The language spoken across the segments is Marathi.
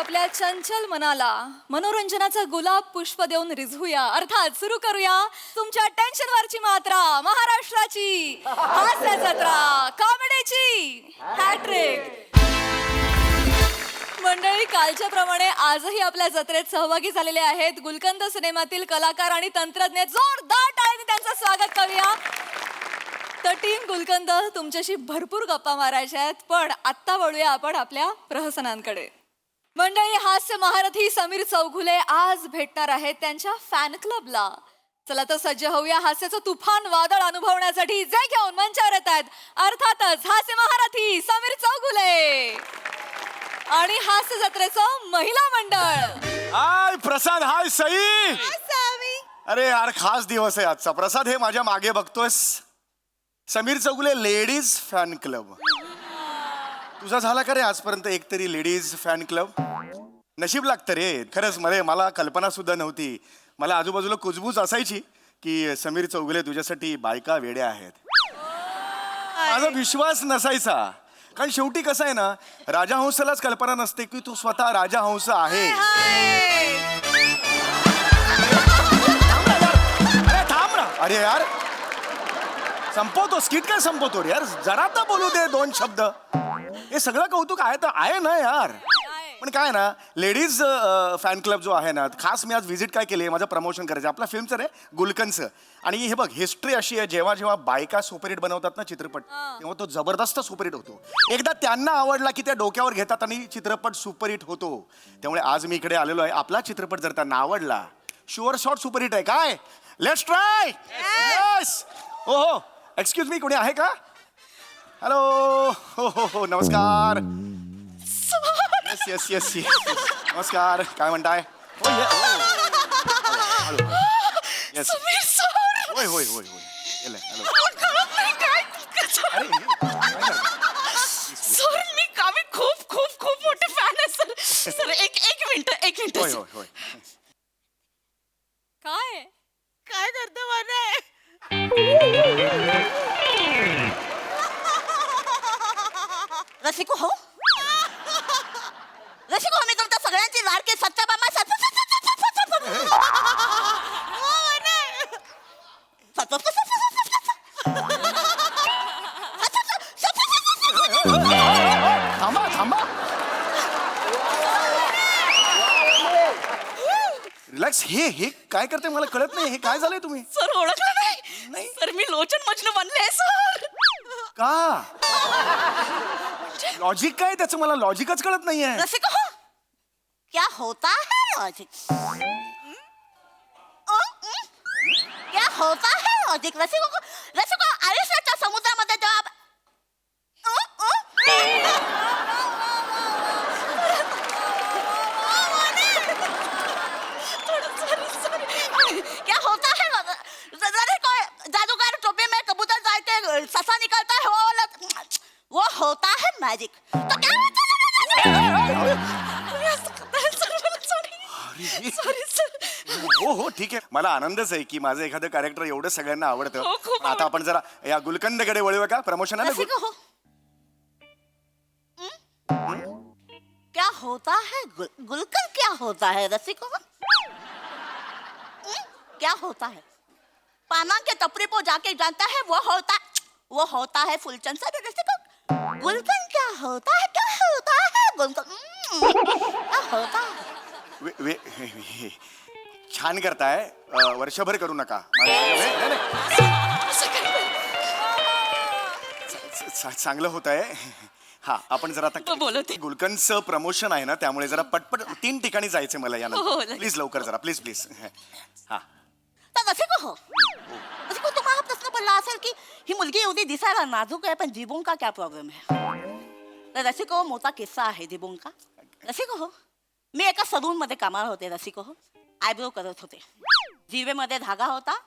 आपल्या चंचल मनाला मनोरंजनाचा गुलाब पुष्प देऊन रिझवूया. अर्थात सुरू करूया तुमच्या टेन्शनवरची मात्रा, महाराष्ट्राची हास्य जत्रा, कॉमेडीची हॅट्रिक. मंडळी, कालच्या प्रमाणे आजही आपल्या जत्रेत सहभागी झालेले आहेत गुलकंद सिनेमातील कलाकार आणि तंत्रज्ञ. जोरदार टाळ्यांनी त्यांचं स्वागत करूया. तर टीम गुलकंद, तुमच्याशी भरपूर गप्पा मारायच्या आहेत, पण आत्ता वळूया आपण आपल्या प्रहसनांकडे. मंडळी, हास्य महारथी समीर चौघुले आज भेटणार आहेत त्यांच्या फॅन क्लबला. चला तर सज्ज होऊया हास्याचं तुफान वादळ अनुभवण्यासाठी. जे घेऊन मंचावर येत आहेत अर्थातच हास्य महारथी समीर चौघुले आणि हास्य जत्रेचं महिला मंडळ. हाय प्रसाद, हाय सई. अरे यार, खास दिवस आहे आजचा. प्रसाद, हे माझ्या मागे बघतोयस, Sameer Chougule ladies fan club. तुझा झाला का रे आजपर्यंत एक तरी लेडीज फॅन क्लब? नशीब लागतं रे खरंच. मला कल्पना सुद्धा नव्हती. मला आजूबाजूला कुजबूज असायची की समीर चौगुले तुझ्यासाठी बायका वेड्या आहेत. माझा विश्वास नसायचा, कारण शेवटी कसं आहे ना, राजहंसालाच कल्पना नसते की तू स्वतः राजहंस आहे. अरे थांब ना. अरे यार, संपवतो स्किट काय संपवतो रे यार, जरा तर बोलू दे दोन शब्द. हे सगळं कौतुक आहे तर आहे ना यार, पण काय ना, लेडीज फॅन क्लब जो आहे ना, खास मी आज व्हिजिट काय केली, माझं प्रमोशन करायचं आपल्या फिल्मचं रे, गुलकंदचं. आणि हे बघ, हिस्ट्री अशी आहे, जेव्हा जेव्हा बायका सुपरहिट बनवतात ना चित्रपट, तेव्हा तो जबरदस्त सुपरहिट होतो. एकदा त्यांना आवडला की त्या डोक्यावर घेतात आणि चित्रपट सुपरहिट होतो. त्यामुळे आज मी इकडे आलेलो आहे. आपला चित्रपट जर त्यांना आवडला, शुअर शॉट सुपरहिट आहे. काय, लेट्स ट्राय. यस. हो, एक्सक्यूज मी, कोणी आहे का? हॅलो. हो, नमस्कार. येस येस येस, नमस्कार. काय म्हणताय? येस. होय होय होय होय. सर, मी खूप खूप खूप मोठे फॅन आहे सर. सर, एक मिनिट. होय होय होय. काय काय करतो मला? रसिको हो, मी तुमच्या सगळ्यांची लाडकी सत्याबामा. थांबा. रिलॅक्स. हे काय करते मला कळत नाही. हे काय झालंय तुम्ही? सर, ओळखलं नाही? सर, मी लोचन मजनू बनले सर. का? लॉजिक काय त्याचं? मला लॉजिकच कळत नाहीये. रसिको हो, क्या होता है लॉजिक? क्या होता है लॉजिक? रसिको आयुष्याच्या समुद्रामध्ये जेव्हा क्या होता है? जादूगर टोपी में कबूतर डाल के ससा निकलता है, वो होता है मैजिक. तो क्या हो ठीक आहे. मला आनंदच आहे की माझं एखादं कॅरेक्टर एवढं सगळ्यांना आवडतं. हो, खूप आता आपण जरा या गुलकंदकडे वळूया का? प्रमोशन आहे ना? रसिको हो, क्या होता है? गुलकंद क्या होता है रसिको? क्या होता है? पाना के टपरी पर जाके जानता है, वो होता है फुलचंद. सर, रसिको, गुलकंद क्या होता है? क्या होता है गुलकंद? क्या होता है? छान करताय. वर्षभर करू नका. चांगलं होत आहे. हा, आपण जरा आता बोलते. गुलकंदचं प्रमोशन आहे ना, त्यामुळे जरा पटपट 3 ठिकाणी जायचं मला हो, यानंतर. प्लीज लवकर जरा, प्लीज. हा. तर रसिको हो, रसिको, तुम्हाला प्रश्न पडला असेल की ही मुलगी एवढी दिसायला नाजूक आहे, पण जिबून का क्या प्रॉब्लेम आहे? तर रसिको, मोठा किस्सा आहे जिबून का. रसिको हो, मी एका सलून मध्ये कामाला होते. रसिको हो, आयब्रो करत होते. जिवेमध्ये धागा होता,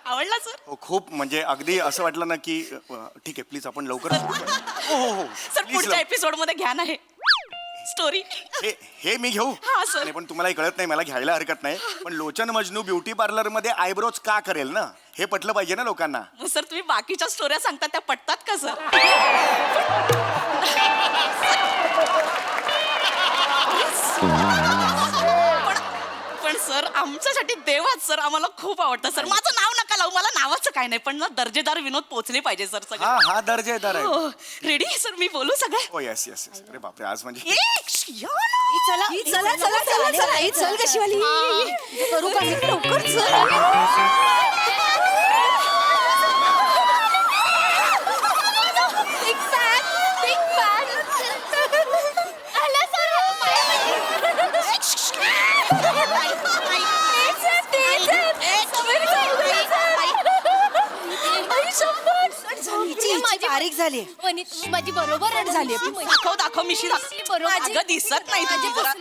आवडला सर? हो, खूप. म्हणजे अगदी असं वाटलं ना की ठीक आहे, प्लीज आपण लवकर सुरू करू. हो सर, पुढच्या एपिसोड मध्ये घ्या ना हे. स्टोरी. हे मी घेऊ हा, सर. नाही, पण तुम्हाला कळत नाही, मला घ्यायला हरकत नाही, पण लोचन मजनू ब्युटी पार्लर मध्ये आयब्रोज का करेल ना, हे पटलं पाहिजे ना लोकांना. सर तुम्ही बाकीच्या स्टोऱ्या सांगता त्या पटतात का सर? पण सर आमच्यासाठी देवाच सर आम्हाला खूप आवडतं सर. माझं नाव नका लावू, मला नावाचं काय नाही, पण ना दर्जेदार विनोद पोचले पाहिजे सर सगळं. हा दर्जेदार आहे. रेडी सर मी बोलू सगळं? हो यस यस यस. अरे बापरे, आज म्हणजे चला चल कशीवाली करू का लवकर तारीख झाली माझी बरोबर झाली. दाखव मिशी अगं दिसत नाही तुझी जरा.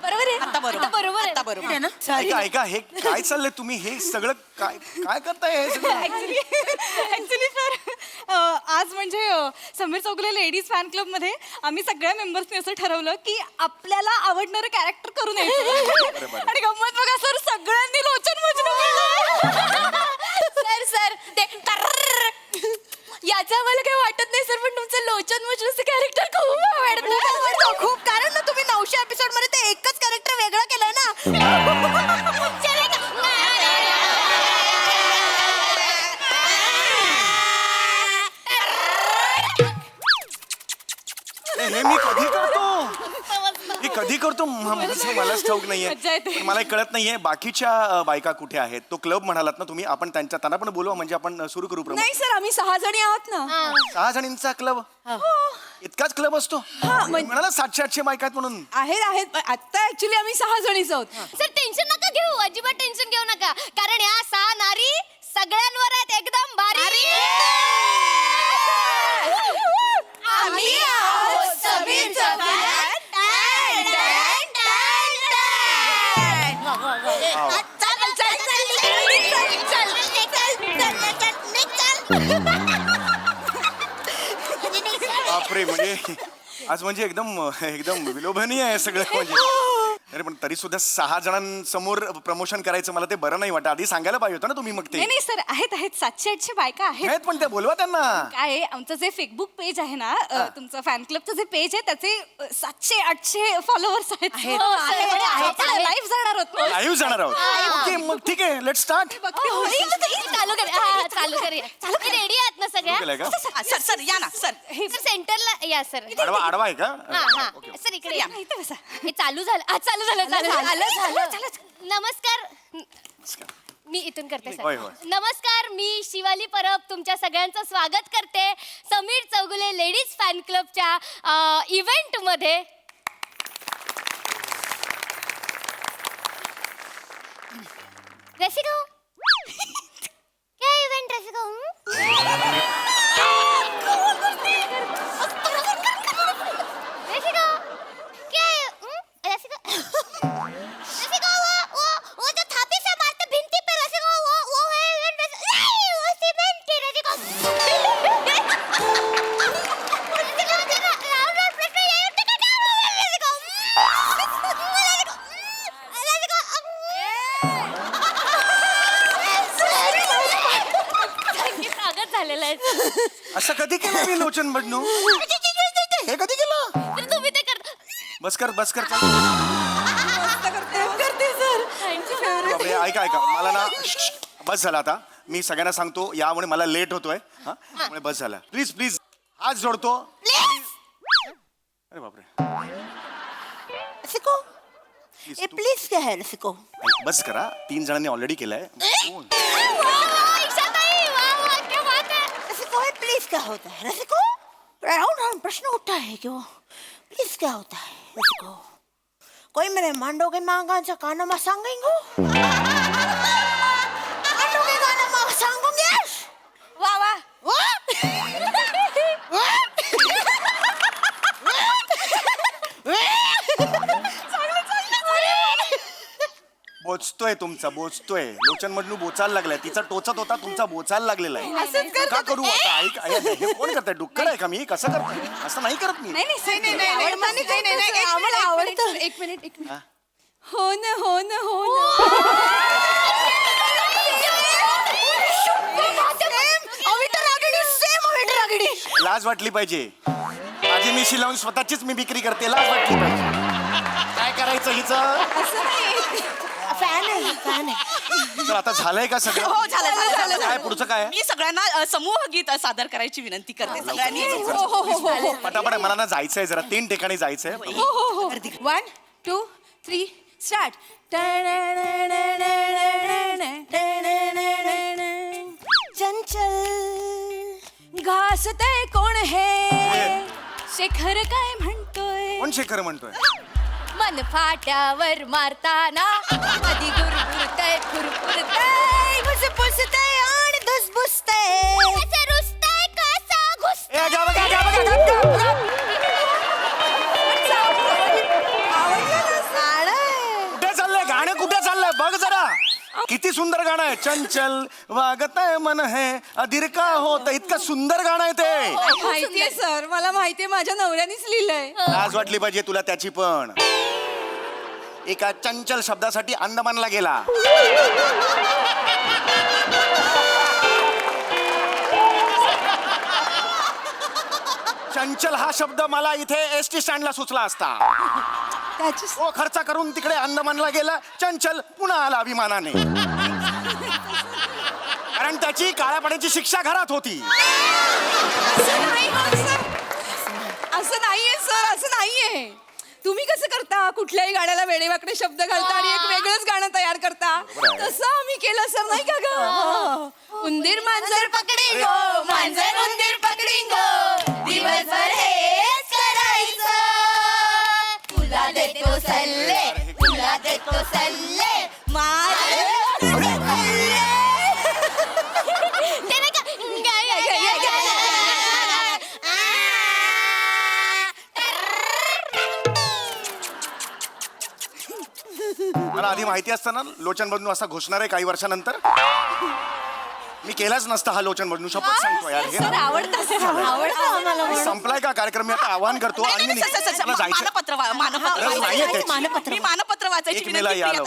बरोबर आहे आता बरोबर बरोबर आहे. आता बरोबर ना ऐका ऐका, हे काय चाललंय, तुम्ही हे सगळं काय काय करताय हे सगळं? ऍक्च्युली सर आज म्हणजे Sameer Chougule ladies fan club मध्ये आम्ही सगळ्या मेंबर्सनी असं ठरवलं की आपल्याला आवडणारं कॅरेक्टर करून यायचं. आणि गंमत बघा सर, सगळ्यांनी लोचन मजनू केलं. सर ते याचं आम्हाला काही वाटत नाही सर, पण तुमचं लोचन मजनूचं कॅरेक्टर खूप आवडतं. खूप, कारण ना तुम्ही 900 एपिसोड मध्ये ते एकच कॅरेक्टर वेगळं केलंय ना. हे मी कधी करतो मलाच ठाऊक नाहीये. मज्जा येते. पण मला कळत नाहीये बाकीच्या बायका कुठे आहेत. तो क्लब म्हणालात ना तुम्ही, आपण त्यांना पण बोलवा, म्हणजे आपण सुरू करू प्रमोद. नाही सर, आम्ही 6 जणी आहोत ना. 6 जणींचा क्लब? इतकाच क्लब असतो? म्हणाला 700-800 बायका आहेत म्हणून. आहेत आता ऍक्च्युली आम्ही 6 जणीच आहोत. सर टेन्शन नका घेऊ, अजिबात टेन्शन घेऊ नका, कारण या 6 नारी सगळ्यांवर आहेत एकदम भारी. आम्ही आहोत समीर चौगुले. बापरे, म्हणजे आज म्हणजे एकदम विलोभनीय आहे सगळं म्हणजे. अरे पण तरी सुद्धा 6 जणांसमोर प्रमोशन करायचं मला ते बरं नाही वाटत. आधी सांगायला पाहिजे होतं ना तुम्ही मग. ते नाही सर, आहेत 700-800 बायका आहेत. आहेत पण ते बोलवा त्यांना. काय आहे, आमचं जे फेसबुक पेज आहे ना, तुमचं फॅन क्लबचं जे पेज आहे त्याचे 700-800 फॉलोअर्स आहेत. लाईव्ह जाणार आहोत ना. लाईव्ह जाणार आहोत. ओके मग ठीक आहे, लेट स्टार्ट. चालू करूया. रेडी आहात ना सगळ्या? केलंय का? सर सर या ना सर. सर सेंटरला या सर. आडवा आहे का? ओके. सर इकडे या. इथे बसा. हे चालू झालं. नमस्कार. मी इथून करते होय, सर. होय. नमस्कार, मी शिवाली परब तुमच्या सगळ्यांचं स्वागत करते समीर चौगुले लेडीज फॅन क्लबच्या इव्हेंट मध्ये. रसिका हो. क्या इव्हेंट रसिका हो? रसिका हो. क्या रसिका रसिका वो जो थापी से मारते भिंती पे रसिका वो है इवेंट नहीं वो सीमेंट है रसिका. राउंड प्रश्न ये उठते का रसिका स्वागत झालेलं आहे. असं कधी केलं मी लोचन मजनू? हे कधी केलं? तर तुम्ही ते करता. बस कर चल. करते सर. बापरे, ऐका मला ना बस झाला आता. मी सगळ्यांना सांगतो, यामुळे मला लेट होतोय. हा त्यामुळे बस झाला. प्लीज हात जोडतो. अरे बापरे, रसिको, प्लीज ये तू प्लीज क्या है रसिको? बस करा. 3 जणांनी ऑलरेडी केलंय. क्या बात है. रसिको, ये प्लीज क्या होता है रसिको? राउंड प्रश्न उठता है कि वो प्लीज क्या होता है रसिको? कोई मेरे मांडो के मांगांच्या कानामा सांगेंगो? मांडो के कानामा सांगोगे? वा वा. पोच बोचतोय तुमचा बोचतोय. लोचन मजनू बोचायला लागलाय. तिचा टोचत होता तुमचा बोचायला लागलेला आहे. का करू आता? ऐक हे कोण करताय? डुक्कर आहे का मी? कसं करताय? असं नाही करत मी. आम्हाला आवडतं. एक मिनिट हो ना हो ना हो ना लाज वाटली पाहिजे. माझी मिशी लावून स्वतःचीच मी विक्री करते. लाज वाटली पाहिजे. काय करायचं हिचं? फॅन आहे. तर आता झालंय का सगळं? हो झालं काय पुढचं काय? मी सगळ्यांना समूह गीत सादर करायची विनंती करते सगळ्यांनी. पटापट मला ना जायचंय जरा 3 ठिकाणी जायचंय. 1 2 3 स्टार्ट. चंचल घासते कोण हे शेखर काय म्हणतोय. कोण शेखर म्हणतोय? मन फाट्यावर मारताना कधी गुरगुरतय फुरफुरतय पुसतय आणि धुसभुसतय. रुसतय कसा घुस. ए, जा बघा, जा बघा, जा बघा. कुठे चाललंय गाणं? कुठे चाललंय बघ जरा. किती सुंदर गाणं आहे. चंचल वागतय मन है अधीर का होत. इतकं सुंदर गाणं आहे ते. माहितीये सर, मला माहितीये, माझ्या नवऱ्यानेच लिहिलंय. लाज वाटली पाहिजे तुला त्याची पण. एका चंचल शब्दासाठी अंदमानला गेला. चंचल हा शब्द मला इथे एसटी स्टँडला सुचला असता. हो, खर्च करून तिकडे अंदमानला गेला. चंचल पुन्हा आला विमानाने. कारण त्याची काळ्या पाण्याची शिक्षा घरात होती. असं नाहीये सर, असं नाहीये. तुम्ही कसं करता? कुठल्याही गाण्याला वेडेवाकडे शब्द घालता आणि एक वेगळंच गाणं तयार करता. तसं आम्ही केलं सर, नाही का ग? उंदीर मांजर पकडी गो, मांजर उंदीर पकडी गो, दिवसभर हेच करायचं. तुला देतो सल्ले, तुला देतो सल्ले, मला आधी माहिती असतं ना लोचन बदनू असा घोषणार आहे काही वर्षानंतर, मी केलाच नसता हा लोचन बदनू. शपथ सांगतो यार. सर आवडतं, सर आवडतं आम्हाला. संपलाय का कार्यक्रम? मी आता आवाहन करतो आणि मी जायचं. मानपत्र गरज नाहीये त्याची. मी मानपत्र वाचायची एक मेला विनंती यायला.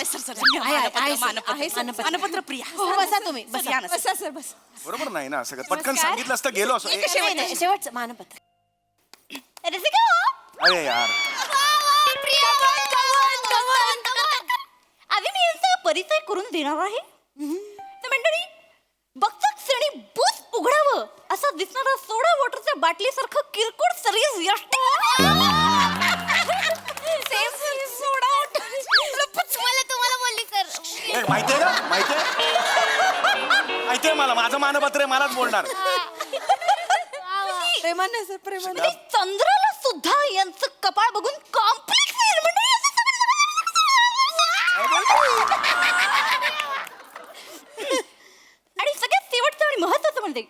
मानपत्र प्रिया. बसा तुम्ही, बस या ना, सर. बसा सर, बस. बरोबर नाही ना सगळं. पटकन सांगितलं असतं गेलो असतो. शेवटचं मानपत्र. अरे यार आधी मी यांचा परिचय करून देणार आहे. तर मंडळी, बघताच क्षणी बुस उघडावं असं दिसणारं सोडा वॉटरच्या बाटलीसारखं किरकोळ सर्विस यष्टी. तुम्हाला बोलली सर. माहितीये का? माहितीये मला. माझं मानपत्र आहे, मलाच बोलणार. प्रेमाने सर, प्रेमाने. चंद्राला सुद्धा यांचं कपाळ बघून कॉम्प्लेक्स आणि सगळ्यात शेवटचं आणि महत्वाचं म्हणजे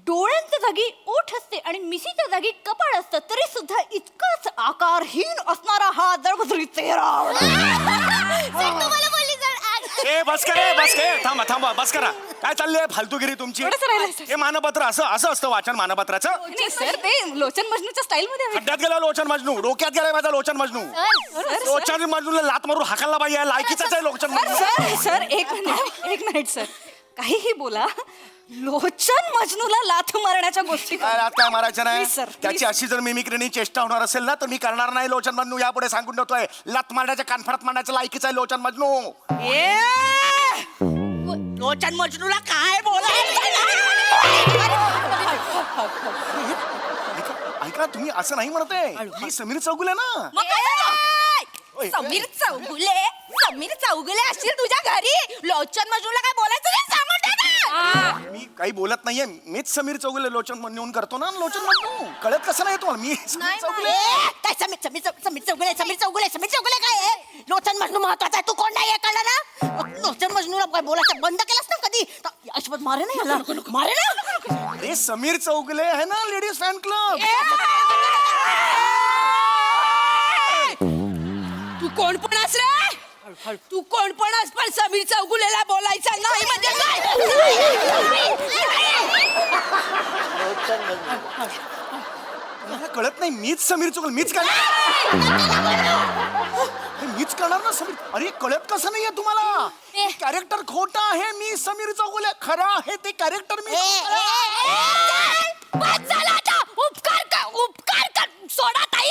डोळ्यांच्या जागी ओठ असते आणि मिशीच्या जागी कपाळ असतं, तरी सुद्धा इतकाच आकारहीन असणारा हा दळभद्री चेहरा. ए बस करे, बस करे. थांबा थांबा, बस करा. काय चाललंय फालतूगिरी तुमची? हे मानपत्र असं असं असतं वाचन मानपत्राचं? नाही सर, ते लोचन मजनूच्या स्टाईल मध्ये आहे. खड्ड्यात गेला लोचन मजनू. डोक्यात गेलाय माझा लोचन मजनू. लोचन मजनूला लात मारून हाकायला पाहिजे. लायकीचाच आहे लोचन मजनू. सर सर, एक मिनिट सर, काहीही बोला, लोचन मजनूला लाथ मारण्याच्या गोष्टी काय लात काय मारायचं नाही. Please, sir, त्याची please. अशी जर मिमिक्रीनी चेष्टा होणार असेल ना तर मी करणार नाही. लोचन मजनू यापुढे सांगून ठेवतोय. लात मारण्याच्या कानफडात मारण्याचं लायकीचं आहे लोचन मजनू. लोचन मजनूला काय बोलायचं? ऐका तुम्ही असं नाही म्हणते. ही समीर चौगुले ना. समीर चौगुले असतील तुझ्या घरी. लोचन मजनूला काय बोलायचं नाही, सांगून दे ना. मी काही बोलत नाहीये. मीच समीर चौगुले लोचन म्हणून करतो ना. लोचन मजनू कळत कसं नाही तुम्हाला? मी समीर चौगुले. काय समीर चौगुले काय आहे? लोचन मजनू महत्वाचा आहे. तू कोण नाही कळलं ना? लोचन मजनूला काय बोलायचं बंद केलंस ना कधी? अशबत मारे ना याला, मारे ना. अरे समीर चौगुले आहे ना लेडीज फॅन क्लब. तू कोण पण अस रे? तू कोण पण आहेस, पण समीर चौगुलेला बोलायचं नाही म्हणजे काय? मला कळत नाही, मीच समीर चौगुले, मीच काय मीच करणार ना समीर. अरे कळत कसं नाहीये तुम्हाला? कॅरेक्टर खोटं आहे, मी समीर चौगुले. खरं आहे ते कॅरेक्टर मी. उपकार कर, सोडा ताई.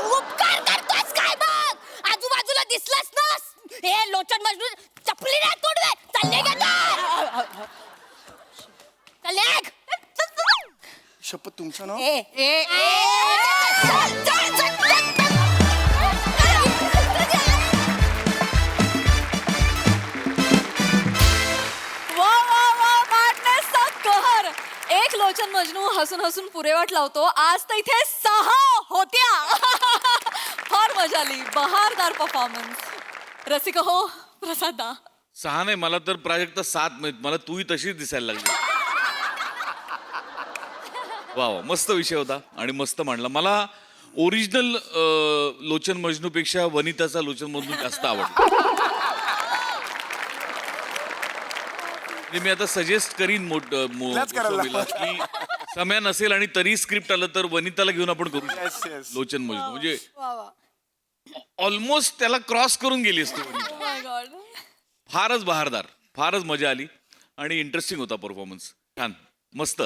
उपकार करतोस काय मग? आजूबाजूला दिसलास ना हे लोचन मजनू चपली नाही तोडवे. चालले का चालले शपथ तुमचं ना. वा वा वा madness चा कहर. एक लोचन मजनू हसून हसून पुरेवाट लावतो. आज तर इथे 6 होत्या. फार मजा आली. बहारदार परफॉर्मन्स. रसिक हो प्रसादा. 6 नाही, मला तर प्राजक्ता 7 मिळत. मला तूही तशीच दिसायला लागली. वा वा, मस्त विषय होता आणि मस्त मांडला. मला ओरिजिनल लोचन मजनू पेक्षा वनिताचा लोचन मजनू जास्त आवडला. मी आता सजेस्ट करीन त्याच करायला. मोसमीला की समय नसेल आणि तरी स्क्रिप्ट आलं तर वनिताला घेऊन आपण करू Yes, शकतो yes. लोचन मजनू. म्हणजे वा वा. ऑलमोस्ट त्याला क्रॉस करून गेली असतो. Oh my God. फारच बहारदार, फारच मजा आली आणि इंटरेस्टिंग होता परफॉर्मन्स. छान, मस्त.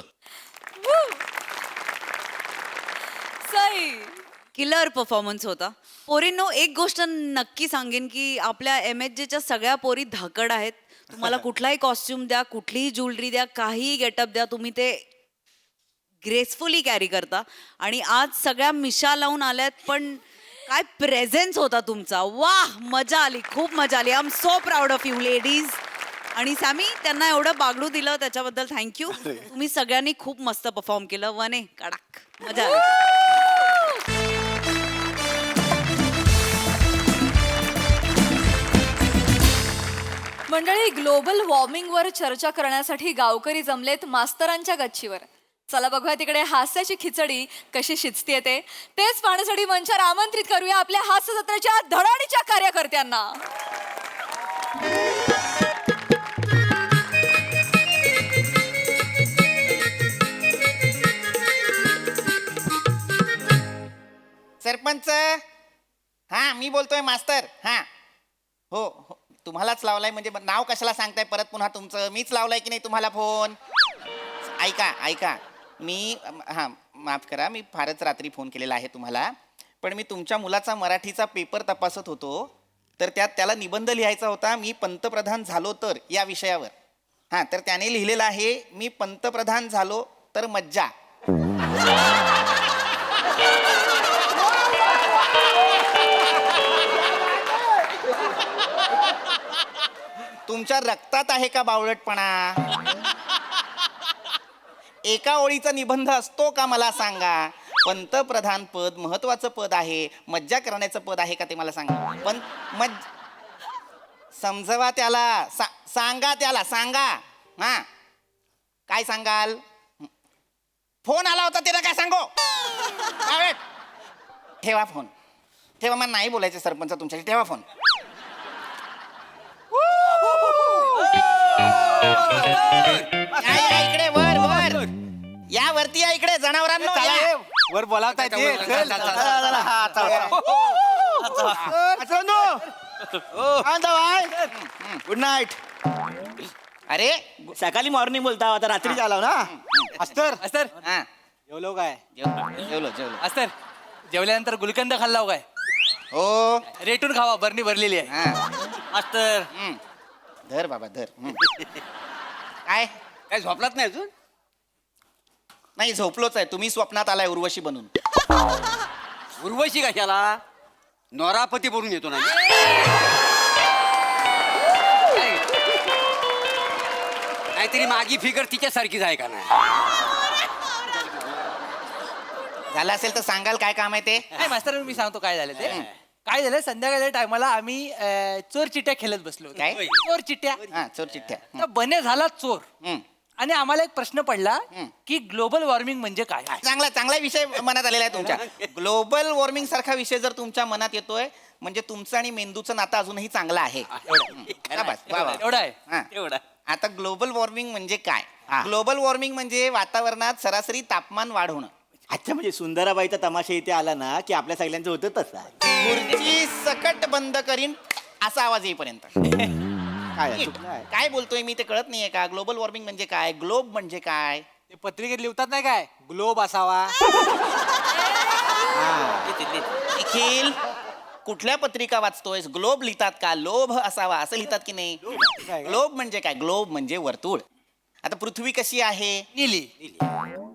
सई. किलर परफॉर्मन्स होता. पोरींनो, एक गोष्ट नक्की सांगेन की आपल्या MHJच्या सगळ्या पोरी धाकड आहेत. तुम्हाला कुठलाही कॉस्ट्युम द्या, कुठलीही ज्वेलरी द्या, काहीही गेटअप द्या, तुम्ही ते ग्रेसफुली कॅरी करता. आणि आज सगळ्या मिशा लावून आल्यात, पण काय प्रेझेन्स होता तुमचा. वाह, मजा आली, खूप मजा आली. I am so proud of you ladies. आणि सॅमी, त्यांना एवढं बागडू दिलं त्याच्याबद्दल थँक्यू. तुम्ही सगळ्यांनी खूप मस्त परफॉर्म केलं. वने कडक, मजा आली. मंडळी, ग्लोबल वॉर्मिंगवर चर्चा करण्यासाठी गावकरी जमलेत मास्तरांच्या गच्चीवर. चला बघूया तिकडे हास्याची खिचडी कशी शिजतीये ते. तेच पाहण्यासाठी मंचावर आमंत्रित करूया आपल्या हास्य जत्रेच्या धडाडीच्या कार्यकर्त्यांना. सरपंच. हा, मी बोलतोय मास्तर. हा हो हो, तुम्हालाच लावलाय. म्हणजे नाव कशाला सांगताय परत पुन्हा तुमचं? मीच लावलाय की नाही तुम्हाला फोन? ऐका ऐका, मी हां माफ करा, मी फारच रात्री फोन केलेला आहे तुम्हाला. पण मी तुमच्या मुलाचा मराठीचा पेपर तपासत होतो, तर त्यात त्याला निबंध लिहायचा होता, मी पंतप्रधान झालो तर, या विषयावर. हां, तर त्याने लिहिलेलं आहे, मी पंतप्रधान झालो तर मज्जा. तुमच्या रक्तात आहे का बावळटपणा? एका ओळीचा निबंध असतो का मला सांगा? पंतप्रधान पद महत्वाचं पद आहे, मज्जा करण्याचं पद आहे का ते मला सांगा. पण समजवा त्याला, सांगा त्याला, सांगा. हा, काय सांगाल? फोन आला होता त्याला काय सांगू? ठेवा फोन, ठेवा. मला नाही बोलायचं सरपंच तुमच्याशी. ठेवा फोन. या इकडे, वर वर या, वरती या इकडे. जनावरांनो या. वर बोलावताय ते. Good night. अरे सकाळी मॉर्निंग बोलता, आता रात्री झाला ना. अस्तर अस्तर हा, जेवलो काय? जेवलो जेवलो. अस्तर जेवल्यानंतर गुलकंद खाल्ला काय? हो, रेटून खावा, बरणी भरलेली आहे. हा. अस्तर धर बाबा धर. काय काय झोपलात नाही अजून? नाही, झोपलोच आहे. तुम्ही स्वप्नात आलाय उर्वशी बनून. उर्वशी कशाला? नोरापती बनून येतो ना. काहीतरी मागी फिगर तिच्यासारखीच आहे का नाही? झालं असेल तर सांगाल काय काम आहे ते? नाही मास्तर, मी सांगतो काय झालं ते. काय झालं, संध्याकाळच्या टायमाला आम्ही चोर चिट्ट्या खेळत बसलो होतो. काय? चोर चिट्ट्या. हा, चोर चिठ्ठ्या. तर बने झाला चोर. आणि आम्हाला एक प्रश्न पडला की ग्लोबल वॉर्मिंग म्हणजे काय? चांगला चांगला विषय मनात आलेला आहे तुमच्या. ग्लोबल वॉर्मिंग सारखा विषय जर तुमच्या मनात येतोय म्हणजे तुमचं आणि मेंदूचं नातं अजूनही चांगलं आहे शाबास, वा, वा. एवढं आहे हा. एवढा आता ग्लोबल वॉर्मिंग म्हणजे काय ग्लोबल वॉर्मिंग म्हणजे वातावरणात सरासरी तापमान वाढ होणं. अच्छा, म्हणजे सुंदराबाईचा तमाशा इथे आला ना की आपल्या सगळ्यांचं होतं तसा. खुर्ची सकट बंद करीन असा आवाज येईपर्यंत. काय नीट. काय बोलतोय मी ते कळत नाहीये का? ग्लोबल वॉर्मिंग म्हणजे काय? ग्लोब म्हणजे काय? ते पत्रिकेत लिहितात नाही काय ग्लोब असावा. निखिल कुठल्या पत्रिका वाचतोयस? ग्लोब लिहितात का? लोभ असावा असं लिहितात की नाही? ग्लोब म्हणजे काय? ग्लोब म्हणजे वर्तुळ. आता पृथ्वी कशी आहे? निली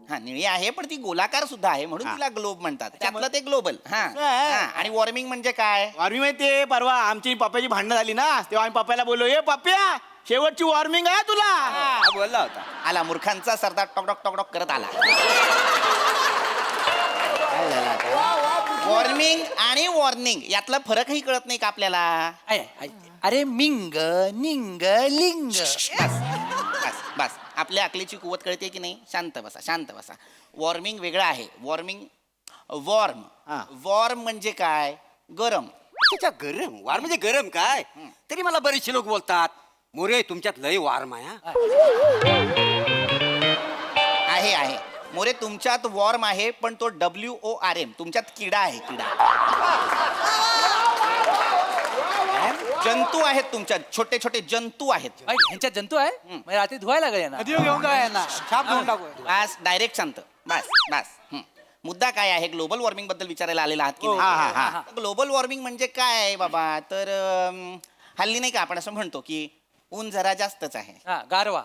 हा, निळी आहे पण ती गोलाकार सुद्धा आहे म्हणून तिला ग्लोब म्हणतात. त्यातलं ते ग्लोबल. हा हा. आणि वॉर्मिंग म्हणजे काय? वॉर्मिंग माहितीये, परवा आमची पप्प्याची भांडणं झाली ना तेव्हा आम्ही पप्प्याला बोललो, ए पप्प्या शेवटची वॉर्मिंग आहे तुला. हा बोलला होता. आला मूर्खांचा सरदार टॉकडॉक टॉकडॉक करत आला. वॉर्मिंग आणि वॉर्निंग यातला फरकही कळत नाही का आपल्याला? अरे मिंग निंग लिंग. बस बस आपल्या अकलीची कुवत कळते की नाही? शांत बसा शांत बसा. वॉर्मिंग वेगळं आहे. Warming warm. वॉर्म म्हणजे काय? गरम. त्याच्या गरम वार म्हणजे गरम काय? तरी मला बरेचसे लोक बोलतात मोरे तुमच्यात लय वार्म आहे हा. आहे आहे मोरे तुमच्यात वॉर्म आहे पण तो WORM तुमच्यात किडा आहे किडा. जंतू आहेत तुमच्यात, छोटे छोटे जंतू आहेत. ह्यांच्यात जंतू आहे म्हणजे रात्री धुवायला लागले ना घेऊन जा यांना छाप घेऊन टाकू. बस डायरेक्ट शांत बस बस. मुद्दा काय आहे? ग्लोबल वॉर्मिंग बद्दल विचारायला आलेला आहात की नाही? ग्लोबल वॉर्मिंग म्हणजे काय आहे बाबा? तर हल्ली नाही का आपण असं म्हणतो की ऊन जरा जास्तच आहे. गारवा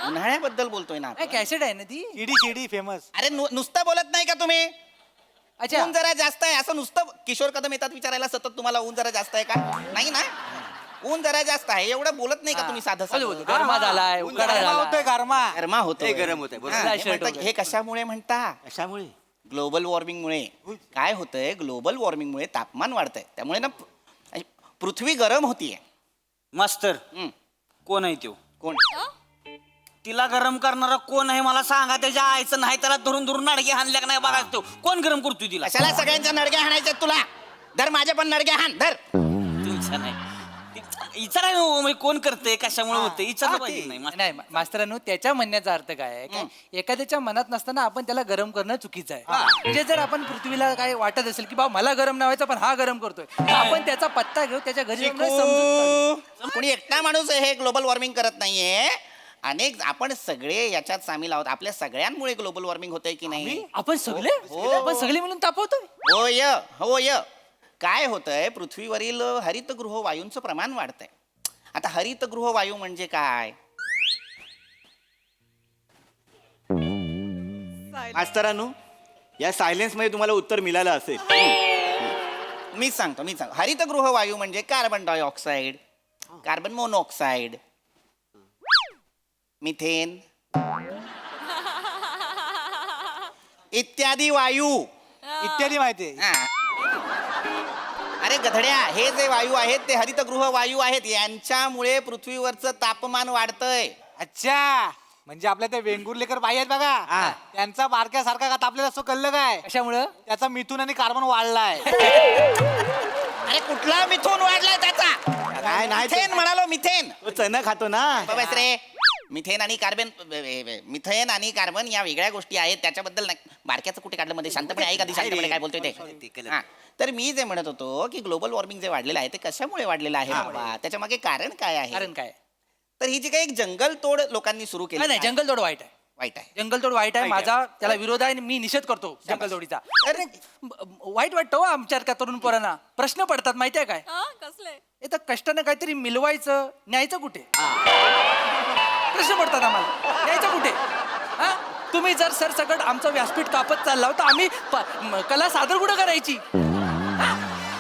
उन्हाळ्याबद्दल बोलतोय ना आपण. कॅसेट आहे ना ती शिडी फेमस. अरे नुसतं बोलत नाही का तुम्ही? अच्छा ऊन जरा जास्त आहे असं नुसतं किशोर कदम येतात विचारायला सतत तुम्हाला ऊन जरा जास्त आहे का? नाही ना? ऊन जरा जास्त आहे एवढं बोलत नाही का तुम्ही? साधं साधं. गरमा झालाय उकाडा झालाय. गरमा गरमा होतो. गरम होतंय, बरोबर. हा, हे म्हणतात, हे कशामुळे म्हणता? कशामुळे? ग्लोबल वॉर्मिंगमुळे. काय होतंय? ग्लोबल वॉर्मिंगमुळे तापमान वाढतंय त्यामुळे ना पृथ्वी गरम होतीये. मास्तर कोण आहे तो? कोण? तिला गरम करणारा कोण आहे मला सांगा. त्याच्या आईचं नाही त्याला धरून धरून नडगे हाणल्या का नाही बघा तो कोण गरम करतोय तिला? कशाला सगळ्यांच्या नडग्या हाणायच्या तुला? धर माझ्या पण नडग्या हाण धर. तुमच्या नाही इचारा म्हणजे कोण करते कशामुळे होते विचारलं पाहिजे नाही नाही मास्तरांनो त्याच्या म्हणण्याचा अर्थ काय आहे की एखाद्याच्या मनात नसताना आपण त्याला गरम करणं चुकीचं आहे. म्हणजे जर आपण पृथ्वीला काय वाटत असेल की बाबा मला गरम नाही व्हायचं पण हा गरम करतोय तर आपण त्याचा पत्ता घेऊ त्याच्या घरी जाऊन समजून काढू. कोणी एकटा माणूस हे ग्लोबल वॉर्मिंग करत नाहीये. अनेक आपण सगळे याच्यात सामील आहोत. आपल्या सगळ्यांमुळे ग्लोबल वॉर्मिंग होतंय की नाही? आपण सगळे मिळून तापवतोय. होय होय. काय होतंय? पृथ्वीवरील हरितगृह वायूंचं प्रमाण वाढतंय. आता हरितगृह वायू म्हणजे काय? मास्तरांनो या सायलेन्स मध्ये तुम्हाला उत्तर मिळालं असेल. मीच सांगतो. हरितगृह वायू म्हणजे carbon dioxide, carbon monoxide, methane इत्यादी वायू. इत्यादी माहिती हा. अरे गधड्या, हे जे वायू आहेत ते हरितगृह वायू आहेत. यांच्यामुळे पृथ्वीवरचं तापमान वाढतंय. अच्छा म्हणजे आपल्या त्या वेंगुर्लेकर बाई आहेत बघा त्यांचा बारक्यासारखा का तापलेला असतो कळलं काय? कशामुळं? त्याचा मिथून आणि कार्बन वाढलाय. अरे कुठला मिथून वाढलाय त्याचा? नाही नाही मिथेन म्हणालो मिथेन. तो चणा खातो ना. बस रे. मिथेन आणि कार्बन या वेगळ्या गोष्टी आहेत. त्याच्याबद्दल बारक्याचं कुठे काढलं मध्ये शांतपणे आहे का? शांतपणे काय बोलतोय ते? हा. तर मी जे म्हणत होतो की ग्लोबल वॉर्मिंग जे वाढलेलं आहे ते कशामुळे वाढलेलं आहे बाबा? त्याच्या मागे कारण काय आहे? कारण काय? तर ही जी काही एक जंगल तोड लोकांनी सुरू केली नाही जंगलतोड वाईट आहे. वाईट आहे. जंगलतोड वाईट आहे. माझा त्याला विरोध आहे आणि मी निषेध करतो जंगलतोडीचा. अरे वाईट वाटतं हो आमच्या तरुण पोरांना. प्रश्न पडतात माहिती आहे काय? कसले? तर कष्टानं काहीतरी मिळवायचं न्यायचं कुठे? प्रश्न पडतात आम्हाला न्यायचं कुठे? हा तुम्ही जर सरसकट आमचं व्यासपीठ कापत चालला तर आम्ही कला सादर कुठं करायची?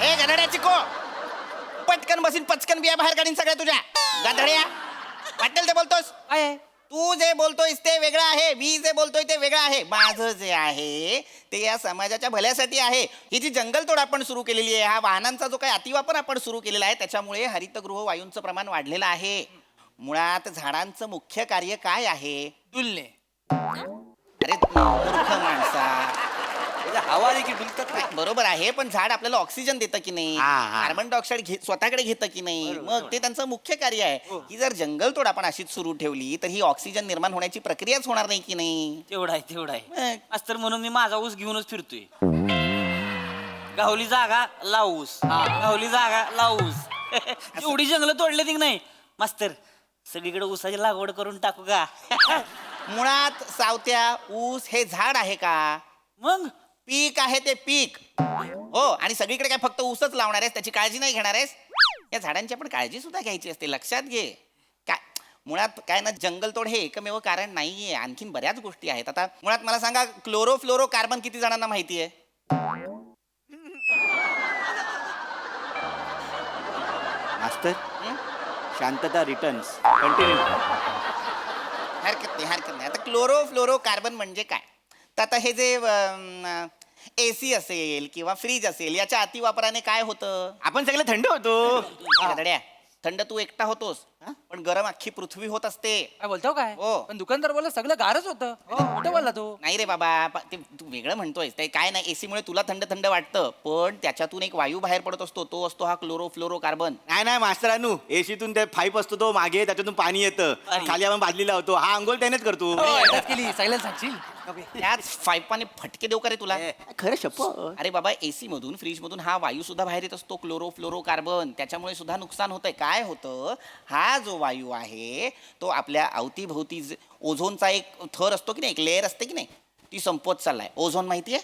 ए गधड्याची को पटकन बसीन पचकन बिया बाहेर काढीन सगळ्या तुझ्या. गधड्या वाटेल ते बोलतोस. काय तू जे बोलतोयस ते वेगळं आहे. मी जे बोलतोय ते वेगळं आहे. माझं जे आहे ते या समाजाच्या भल्यासाठी आहे. ही जी जंगलतोड आपण सुरू केलेली आहे, हा वाहनांचा जो काही अतिवापर आपण सुरू केलेला आहे त्याच्यामुळे हरितगृह वायूंचं प्रमाण वाढलेलं आहे. मुळात झाडांचं मुख्य कार्य काय आहे? डुलणे. अरे मूर्ख माणसा, हवा देखील डुलतात ना. बरोबर आहे पण झाड आपल्याला ऑक्सिजन देतं की नाही कार्बन डायऑक्साईड स्वतःकडे घेतं की नाही मग ते त्यांचं मुख्य कार्य आहे की जर जंगलतोड आपण अशीच सुरू ठेवली तर ही ऑक्सिजन निर्माण होण्याची प्रक्रियाच होणार नाही की नाही तेवढा आहे तेवढा आहे मग. मास्तर म्हणून मी माझा ऊस घेऊनच फिरतोय गावली जागा लावूस गावली जागा लावूस एवढी जंगल तोडले की नाही मास्तर सगळीकडे ऊसाची लागवड करून टाकू का मुळात सावत्या ऊस हे झाड आहे का मग पीक आहे ते पीक हो आणि सगळीकडे काय फक्त ऊसच लावणार आहेस त्याची काळजी नाही घेणार आहेस या झाडांची पण काळजी सुद्धा घ्यायची असते लक्षात घे काय मुळात काय ना जंगलतोड हे एकमेव कारण नाहीये आणखीन बऱ्याच गोष्टी आहेत आता मुळात मला सांगा क्लोरोफ्लोरो कार्बन किती जणांना माहिती आहे मास्तर शांतता रिटर्न्स कंटिन्यू. हरकत नाही आता क्लोरोफ्लोरो कार्बन म्हणजे काय तर आता हे जे एसी असेल किंवा फ्रीज असेल याच्या अतिवापराने काय होतं आपण सगळे थंड होतो. गधड्या, थंड तू एकटा होतोस पण गरम अख्खी पृथ्वी होत असते काय बोलतो काय हो. पण दुकानदार बोलला सगळं गारच होतं कुठं बोलला तू नाही रे बाबा ते तू वेगळं म्हणतोयस ते काय नाही एसी मुळे तुला थंड थंड वाटतं पण त्याच्यातून एक वायू बाहेर पडत असतो तो असतो हा क्लोरोफ्लोरो कार्बन नाही मास्तरानू एसीतून ते पाईप असतो तो मागे त्याच्यातून पाणी येतं खाली आपण बादलीला होतो हा अंघोळ त्यानेच करतो. एकदाच केली सायलेन्स सांगशील त्याच पाईपाने फटके देऊ का रे तुला खरं शपथ. अरे बाबा एसी मधून फ्रीज मधून हा वायू सुद्धा बाहेर येत असतो क्लोरोफ्लोरो कार्बन त्याच्यामुळे सुद्धा नुकसान होतंय काय होतं हा जो वायू आहे तो आपल्या अवतीभोवती ओझोनचा एक थर असतो की नाही एक लेअर असते की नाही ती संपत चाललाय ओझोन माहितीये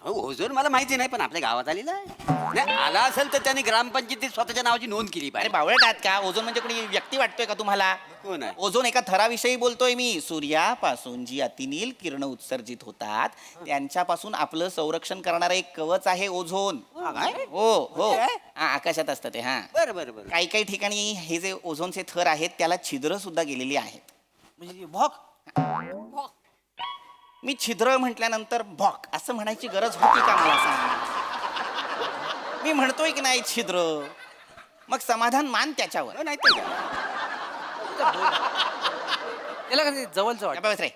ओझोन मला माहिती नाही पण आपल्या गावात आलेला आहे नाही, आला असेल तर त्यांनी ग्रामपंचायतीत स्वतःच्या नावाची नोंद केली अरे पाहिजे. बावळट आहात का ओझोन म्हणजे कोणी व्यक्ती वाटतोय का तुम्हाला कोण आहे? ओझोन एका थराविषयी बोलतोय मी सूर्यापासून जी अतिनील किरण उत्सर्जित होतात त्यांच्यापासून आपलं संरक्षण करणारं एक कवच आहे ओझोन हो हो हा, आकाशात असतं ते हा बरं बरं बरं काही काही ठिकाणी हे जे ओझोनचे थर आहेत त्याला छिद्र सुद्धा गेलेली आहेत म्हणजे भॉक मी छिद्र म्हटल्यानंतर भॉक असं म्हणायची गरज होती का मला सांग मी म्हणतोय की नाही छिद्र मग समाधान मान त्याच्यावर नाही तर त्याला कसं जवळचं वाटतं बस रे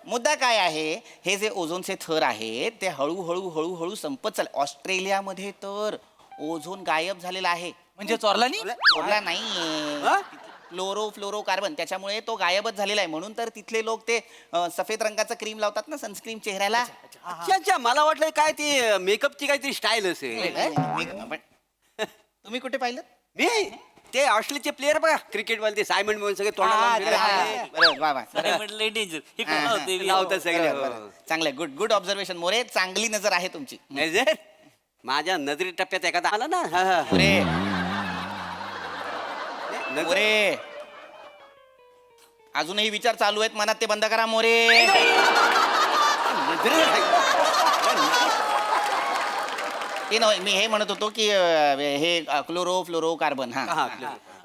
मुद्दा काय आहे हे जे ओझोनचे थर आहेत ते हळूहळू हळूहळू संपत चाल ऑस्ट्रेलियामध्ये तर ओझोन गायब झालेला आहे म्हणजे चोरला नाही ओरला नाहीये क्लोरोफ्लोरो कार्बन त्याच्यामुळे तो गायबच झालेला आहे म्हणून तर तिथले लोक ते सफेद रंगाचं क्रीम लावतात ना सनस्क्रीम चेहऱ्याला अच्छा अच्छा मला वाटलं काय ते मेकअपची काहीतरी स्टाईल असेल तुम्ही कुठे पाहिलं मी ते ऑस्ट्रेलियाचे प्लेअर बघा क्रिकेट वाले ते सायमंड म्हणून सगळे तोंडाला वा वा लावतात सगळे हो. चांगलं गुड गुड ऑब्झर्वेशन मोरे चांगली नजर आहे तुमची नजर माझ्या नजरी टप्प्यात एखादा आला ना मोरे नजर मोरे अजूनही विचार चालू आहेत मनात ते बंद करा मोरे ते नव्हे मी हे म्हणत होतो की हे क्लोरोफ्लोरो कार्बन हा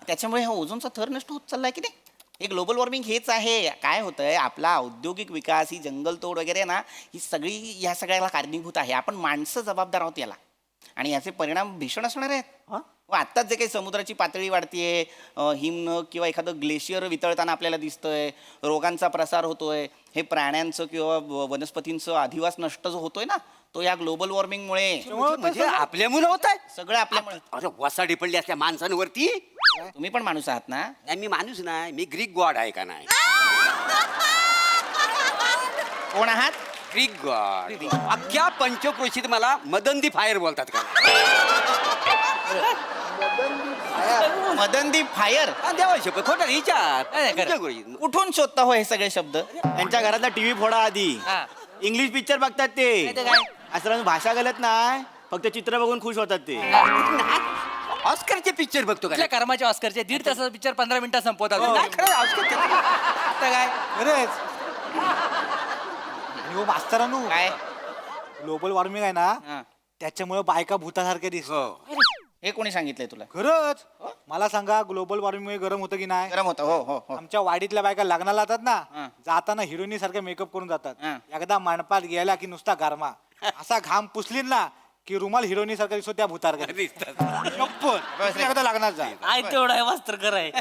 त्याच्यामुळे हा ओझोनचा थर नष्ट होत चाललाय की नाही हे ग्लोबल वॉर्मिंग हेच आहे काय होतंय आपला औद्योगिक विकास ही जंगलतोड वगैरे ना ही सगळी या सगळ्याला कारणीभूत आहे आपण माणसं जबाबदार आहोत याला आणि याचे परिणाम भीषण असणार आहेत आत्ताच जे काही समुद्राची पातळी वाढतीये हिमनग किंवा एखादं ग्लेशियर वितळताना आपल्याला दिसतंय रोगांचा प्रसार होतोय हे प्राण्यांचं किंवा वनस्पतींचं अधिवास नष्ट जो होतोय ना तो या ग्लोबल वॉर्मिंगमुळे म्हणजे आपल्यामुळे होत आहे सगळं आपल्यामुळे अरे वसाडी पडली असल्या माणसांवरती तुम्ही पण माणूस आहात ना नाही मी माणूस नाही मी ग्रीक गॉड आहे का नाही कोण आहात ग्रीक गॉड अख्ख्या पंचक्रोशीत मला मदंदी फायर बोलतात का मदनदीप फायर देवा शपथ खोटा विचार कुठून शोधता हो हे सगळे शब्द त्यांच्या घरातला टीव्ही फोडा आधी इंग्लिश पिक्चर बघतात ते असं भाषा घालत नाही फक्त चित्र बघून खुश होतात ते ऑस्करचे पिक्चर बघतो का कुठल्या कर्माच्या ऑस्करचे 1.5 तासाचा पिक्चर 15 मिनिटात संपवतात नाही, खरं ऑस्करचे आता काय खरंच आणि हो मास्तरानू काय ग्लोबल वॉर्मिंग आहे ना हा. त्याच्यामुळे बायका भूतासारख्या दिसत हे कोणी सांगितलंय तुला खरंच मला सांगा ग्लोबल वॉर्मिंग गरम होतं की नाही गरम होतं हो हो हो आमच्या वाडीतल्या बायका लग्नाला जातात हा. ना जाताना हिरोईनी सारखं मेकअप करून जातात हा. एकदा मंडपात गेला की नुसता गारमा असा घाम पुसली ना की रुमाल हिरोईनी सारखा दिसतो त्या भूतासारखा एकदा लग्नात जा आहे तेवढा आहे वस्त्र कराय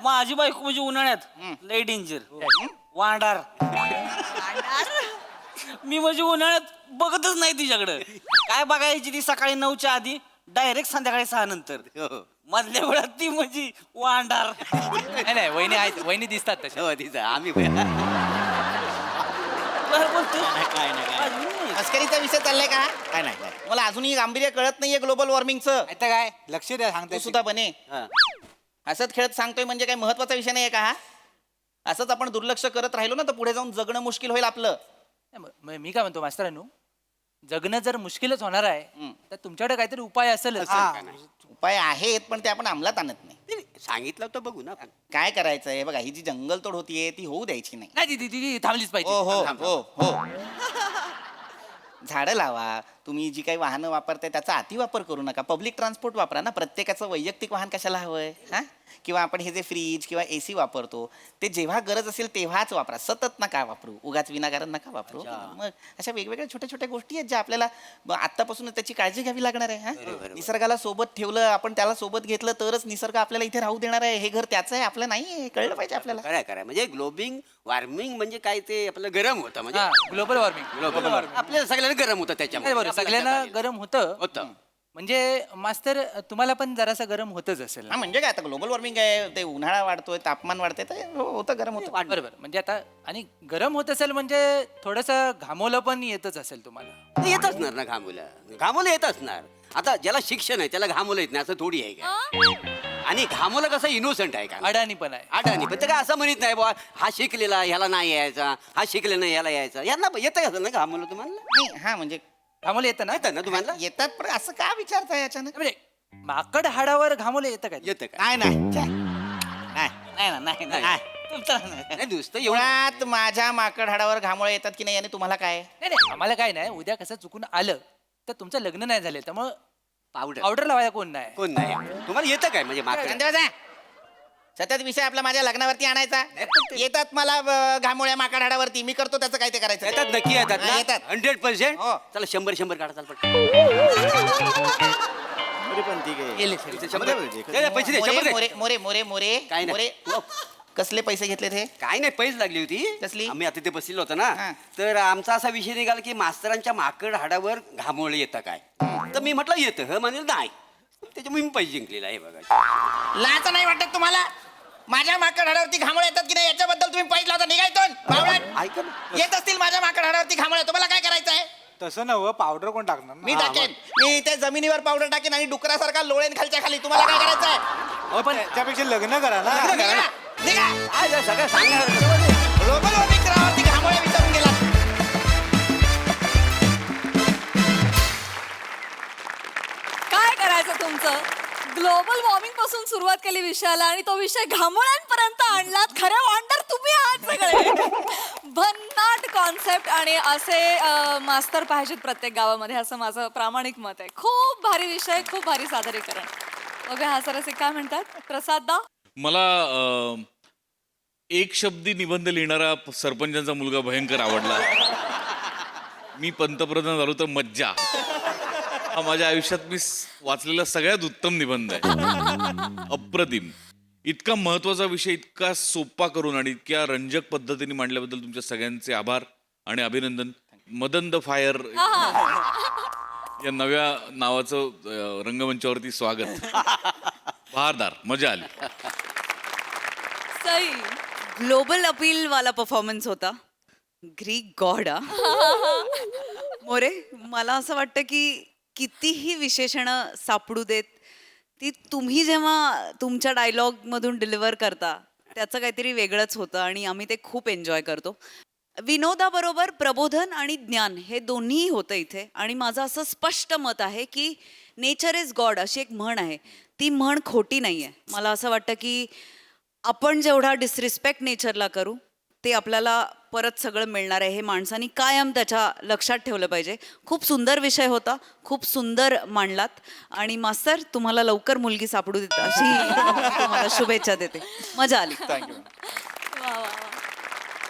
माझी बायको म्हणजे उन्हाळ्यात लय डेंजर वांडार मी म्हणजे उन्हाळ्यात बघतच नाही तिच्याकडं काय बघायची ती सकाळी 9च्या आधी डायरेक्ट संध्याकाळी 6 नंतर मधल्या वेळात ती म्हणजे वांडार. नाही नाही वहिनी आहेत, वहिनी दिसतात तसे. आम्ही काय बोलतो काय नाही मस्करीचा विषय चाललाय का? काय नाही काय. मला अजूनही गांभीर्य कळत नाहीये ग्लोबल वॉर्मिंगचं. आता काय लक्ष द्या तो सांगते सुद्धा बने हा. असंच खेळत सांगतोय म्हणजे काय महत्वाचा विषय नाहीये का हा? असंच आपण दुर्लक्ष करत राहिलो ना तर पुढे जाऊन जगणं मुश्किल होईल आपलं. मी काय म्हणतो मास्तरांनो, जगणं जर मुश्किलच होणार आहे तर तुमच्याकडे काहीतरी उपाय असेलच. उपाय आहेत पण ते आपण अंमलात आणत नाही. सांगितलं तर बघू ना. काय करायचंय बघा, ही जी जंगलतोड होतीये ती होऊ द्यायची नाही. नाही ती थांबलीच हो पाहिजे. हो हो हो झाडं लावा. तुम्ही जी काही वाहनं वापरताय त्याचा अतिवापर करू नका. पब्लिक ट्रान्सपोर्ट वापरा ना. प्रत्येकाचं वैयक्तिक वाहन कशाला हवंय हा? किंवा आपण हे जे फ्रीज किंवा AC वापरतो ते जेव्हा गरज असेल तेव्हाच वापरा. सतत नका वापरू, उगाच विनाकारण नका वापरू. मग अशा वेगवेगळ्या छोट्या छोट्या गोष्टी आहेत ज्या आपल्याला आत्तापासूनच त्याची काळजी घ्यावी लागणार आहे. हा निसर्गाला सोबत ठेवलं आपण, त्याला सोबत घेतलं तरच निसर्ग आपल्याला इथे राहू देणार आहे. हे घर त्याचं आहे, आपलं नाही आहे. कळलं पाहिजे आपल्याला. खरं म्हणजे ग्लोबिंग वॉर्मिंग म्हणजे काय, ते आपलं गरम होतं म्हणजे ग्लोबल वॉर्मिंग. आपल्याला सगळ्यांना गरम होतं त्याच्यामुळे. बरोबर, सगळ्यांना गरम होतं. होतं. म्हणजे मास्तर तुम्हाला पण जरासं गरम होतच असेल ना? हा म्हणजे काय, आता ग्लोबल वॉर्मिंग आहे, ते उन्हाळा वाढतोय, तापमान वाढतंय, तर होतं गरम होतं. बरोबर. म्हणजे आता आणि गरम होत असेल म्हणजे थोडंसं घामोलं पण येतच असेल तुम्हाला. ते येत असणार ना घामोलं येत असणार. आता ज्याला शिक्षण आहे त्याला घामोलं येत नाही असं थोडी आहे का? आणि घामोलं कसं इनोसंट आहे का? अडाणी पण आहे. अडाणी पण ते काय असं म्हणत नाही बुवा हा शिकलेला ह्याला नाही यायचा, हा शिकले नाही ह्याला यायचा. यांना येतं असेल ना घामोलं तुम्हाला? नाही, हा म्हणजे घामोलं येतं ना? येतं ना तुम्हाला? येतात पण असं का विचारताय अचानक? म्हणजे माकड हाडावर घामोलं येतं काय? येतं का? नाही नाही नाही ना नाही नाही तुमचं नाही. नाही नुसतं एवढं मुळात माझ्या माकड हाडावर घामोळे येतात की नाही आणि तुम्हाला काय? नाही आम्हाला काय नाही. उद्या कसं चुकून आलं तर तुमचं लग्न नाही झालं त्यामुळं पावडर पावडर लावायला कोण नाही. कोण नाही. तुम्हाला येतं काय म्हणजे माकड? संध्याचा सतत विषय आपला माझ्या लग्नावरती आणायचा. येतात मला घामोळ्या माकड हाडावरती. मी करतो त्याचं काय ते करायचं. येतात नक्की येतात हा, ना? येतात. 100%. हो. चला 100 काढा चाल पटकन. पण ठीक आहे. गेले. 100 पैसे दे, 100 दे. मोरे मोरे मोरे मोरे काय नाही. मोरे कसले पैसे घेतले ते? काय नाही पैस लागली होती. कसली? आम्ही आता ते बसलेलो होतो ना, हा. तर आमचा असा विषय निघाला की मास्तरांच्या माकड हाडावर घामोळे येतं काय. तर मी म्हटलं येतं. ह म्हणजे नाही. त्याच्यामुळे मी पैसे जिंकलेला आहे बघा. लाज नाही वाटत तुम्हाला? माझ्या माकड हाडावरती घामोळे येतात की नाही याच्याबद्दल तुम्ही पैसे लावता निघायतून बावळट. ऐका ना. येत असतील माझ्या माकड हाडावरती घामोळे, तुम्हाला काय करायचं आहे? तसं नव्ह, पावडर कोण टाकणार ना? मी टाकेन. मी त्या जमिनीवर पावडर टाकेन आणि डुकरासारखा लोळेन खालच्या खाली. तुम्हाला काय करायचं आहे? पण त्यापेक्षा लग्न करा ना. निघा, निघा. काय झालं, सगळं सांगणार. ग्लोबल वॉर्मिंग ग्रहावरती घामोळे विचारून गेला. काय करायचं तुमचं? ग्लोबल वॉर्मिंग पासून सुरुवात केली विषयाला आणि तो विषय घामोळ्यांपर्यंत आणलात. खरे वॉन्डर तुम्ही आहात सगळे. भन्नाट कॉन्सेप्ट आणि असे मास्तर पाहिजेत प्रत्येक गावामध्ये असं माझं प्रामाणिक मत आहे. खूप भारी विषय, खूप भारी सादरीकरण. बघा हा सरसे काय म्हणतात प्रसाद दा? मला एक शब्दी निबंध लिहिणारा सरपंचांचा मुलगा भयंकर आवडला. मी पंतप्रधान झालो तर मज्जा. हा माझ्या आयुष्यात मी वाचलेला सगळ्यात उत्तम निबंध आहे. अप्रतिम. इतका महत्वाचा विषय इतका सोपा करून आणि इतक्या रंजक पद्धतीने मांडल्याबद्दल तुमच्या सगळ्यांचे आभार आणि अभिनंदन. मदन द फायर या नव्या नावाचं रंगमंचावरती स्वागत. बहारदार, मजा आली. सई. ग्लोबल अपील वाला परफॉर्मन्स होता. Greek god. मोरे, मला असं वाटतं की कितीही विशेषणं सापडू देत, ती तुम्ही जेव्हा तुमच्या डायलॉगमधून डिलिव्हर करता त्याचं काहीतरी वेगळंच होतं आणि आम्ही ते खूप एन्जॉय करतो. विनोदाबरोबर प्रबोधन आणि ज्ञान हे दोन्हीही होतं इथे. आणि माझं असं स्पष्ट मत आहे की नेचर इज गॉड अशी एक म्हण आहे, ती म्हण खोटी नाही आहे. मला असं वाटतं की आपण जेवढा डिसरिस्पेक्ट नेचरला करू ते आपल्याला परत सगळं मिळणार आहे. हे माणसांनी कायम त्याच्या लक्षात ठेवलं पाहिजे. खूप सुंदर विषय होता, खूप सुंदर मांडलात. आणि मास्तर तुम्हाला लवकर मुलगी सापडू देत अशी तुम्हाला शुभेच्छा देते. मजा आली. वा वा वा.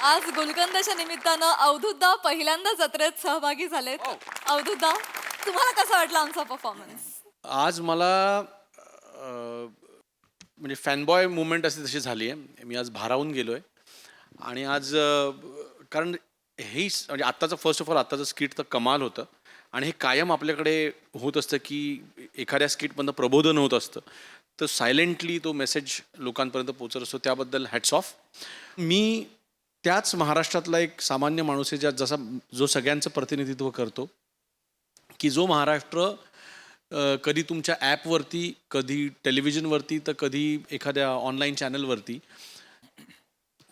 आज गुलकंदच्या निमित्तानं अवधूतदा पहिल्यांदा जत्रेत सहभागी झालेत. अवधूतदा, तुम्हाला कसा वाटला आमचा परफॉर्मन्स? आज मला म्हणजे फॅनबॉय मुवमेंट अशी तशी झाली आहे. मी आज भारावून गेलो आहे आणि आज कारण हे म्हणजे आत्ताचं फर्स्ट ऑफ ऑल आत्ताचं स्किट तर कमाल होतं आणि हे कायम आपल्याकडे होत असतं की एखाद्या स्किटमधनं प्रबोधन होत असतं तर सायलेंटली तो मेसेज लोकांपर्यंत पोचत असतो, त्याबद्दल हॅट्स ऑफ. मी त्याच महाराष्ट्रातला एक सामान्य माणूस आहे जसा जो सगळ्यांचं प्रतिनिधित्व करतो, की जो महाराष्ट्र कधी तुमच्या ॲपवरती, कधी टेलिव्हिजनवरती, तर कधी एखाद्या ऑनलाईन चॅनलवरती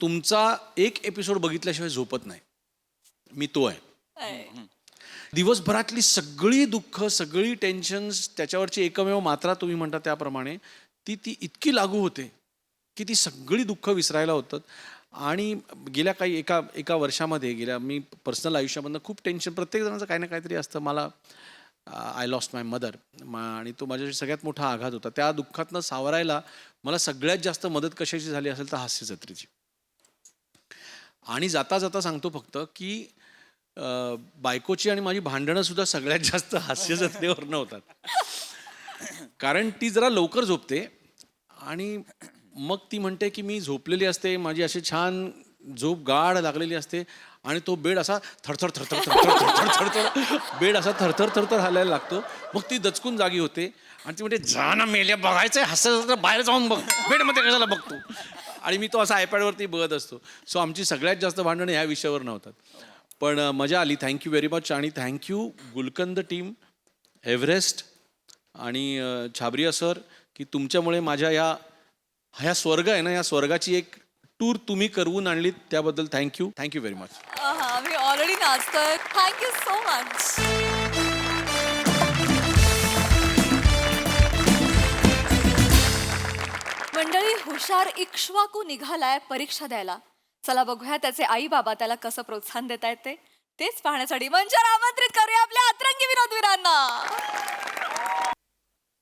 तुमचा एक एपिसोड बघितल्याशिवाय झोपत नाही. मी तो आहे. दिवसभरातली सगळी दुःख, सगळी टेन्शन्स, त्याच्यावरची एकमेव मात्रा तुम्ही म्हणता त्याप्रमाणे ती इतकी लागू होते की ती सगळी दुःख विसरायला होतात. आणि गेल्या काही एका वर्षामध्ये मी पर्सनल आयुष्यामधनं खूप टेन्शन, प्रत्येक जणांचं काही ना काहीतरी असतं. मला आय लॉस्ट माय मदर आणि तो माझ्याशी सगळ्यात मोठा आघात होता. त्या दुःखातनं सावरायला मला सगळ्यात जास्त मदत कशाची झाली असेल तर हास्य जत्रेची. आणि जाता जाता सांगतो फक्त की बायकोची आणि माझी भांडणं सुद्धा सगळ्यात जास्त हास्य जत्रेवरनं होतात. कारण ती जरा लवकर झोपते आणि मग ती म्हणते की मी झोपलेली असते, माझी अशी छान झोप गाढ लागलेली असते आणि तो बेड असा थरथर थरथर थरथर थरथर बेड असा थरथर थरथर हालायला लागतो. मग ती दचकून जागी होते आणि ती म्हणते जा ना मेल्या, बघायचंय हास्य बाहेर जाऊन बघ, बेडमध्ये कशाला बघतो. आणि मी तो असा आयपॅडवरती बघत असतो. सो आमची सगळ्यात जास्त भांडणं ह्या विषयावर नव्हतात. पण मजा आली. Thank you very much. आणि थँक्यू गुलकंद टीम, एव्हरेस्ट आणि छाबरिया सर, की तुमच्यामुळे माझ्या ह्या स्वर्ग आहे ना, या स्वर्गाची एक टूर तुम्ही करवून आणली, त्याबद्दल थँक्यू व्हेरी मच. आम्ही ऑलरेडी नाचतोय. Thank you so much. मंडळी, हुशार इक्ष्वाकू निघालाय परीक्षा द्यायला. चला बघूया त्याचे आई बाबा त्याला कसं प्रोत्साहन देत आहेत तेच पाहण्यासाठी मंचावर आमंत्रित करूया आपल्या अतरंगी विनोदवीरांना.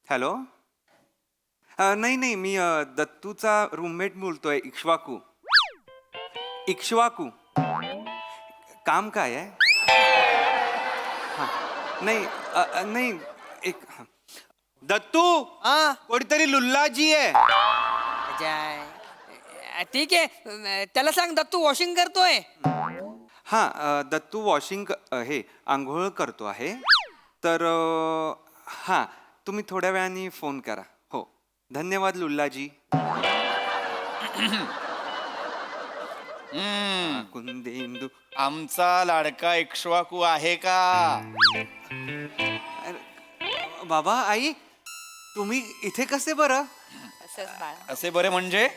हॅलो. नाही मी दत्तूचा रूममेट बोलतोय. इक्ष्वाकू काम काय आहे? नाही एक दत्तू कोणीतरी लुल्लाजी आहे. ठीक आहे, त्याला सांग दत्तू वॉशिंग करतोय. दत्तू वॉशिंग हे आंघोळ करतो आहे. तर तुम्ही थोड्या वेळाने फोन करा. हो, धन्यवाद लुल्लाजी. कुंदेंदू आमचा लाडका इक्ष्वाकू आहे का? बाबा आई, तुम्ही इथे कसे बरं? असे बरे म्हणजे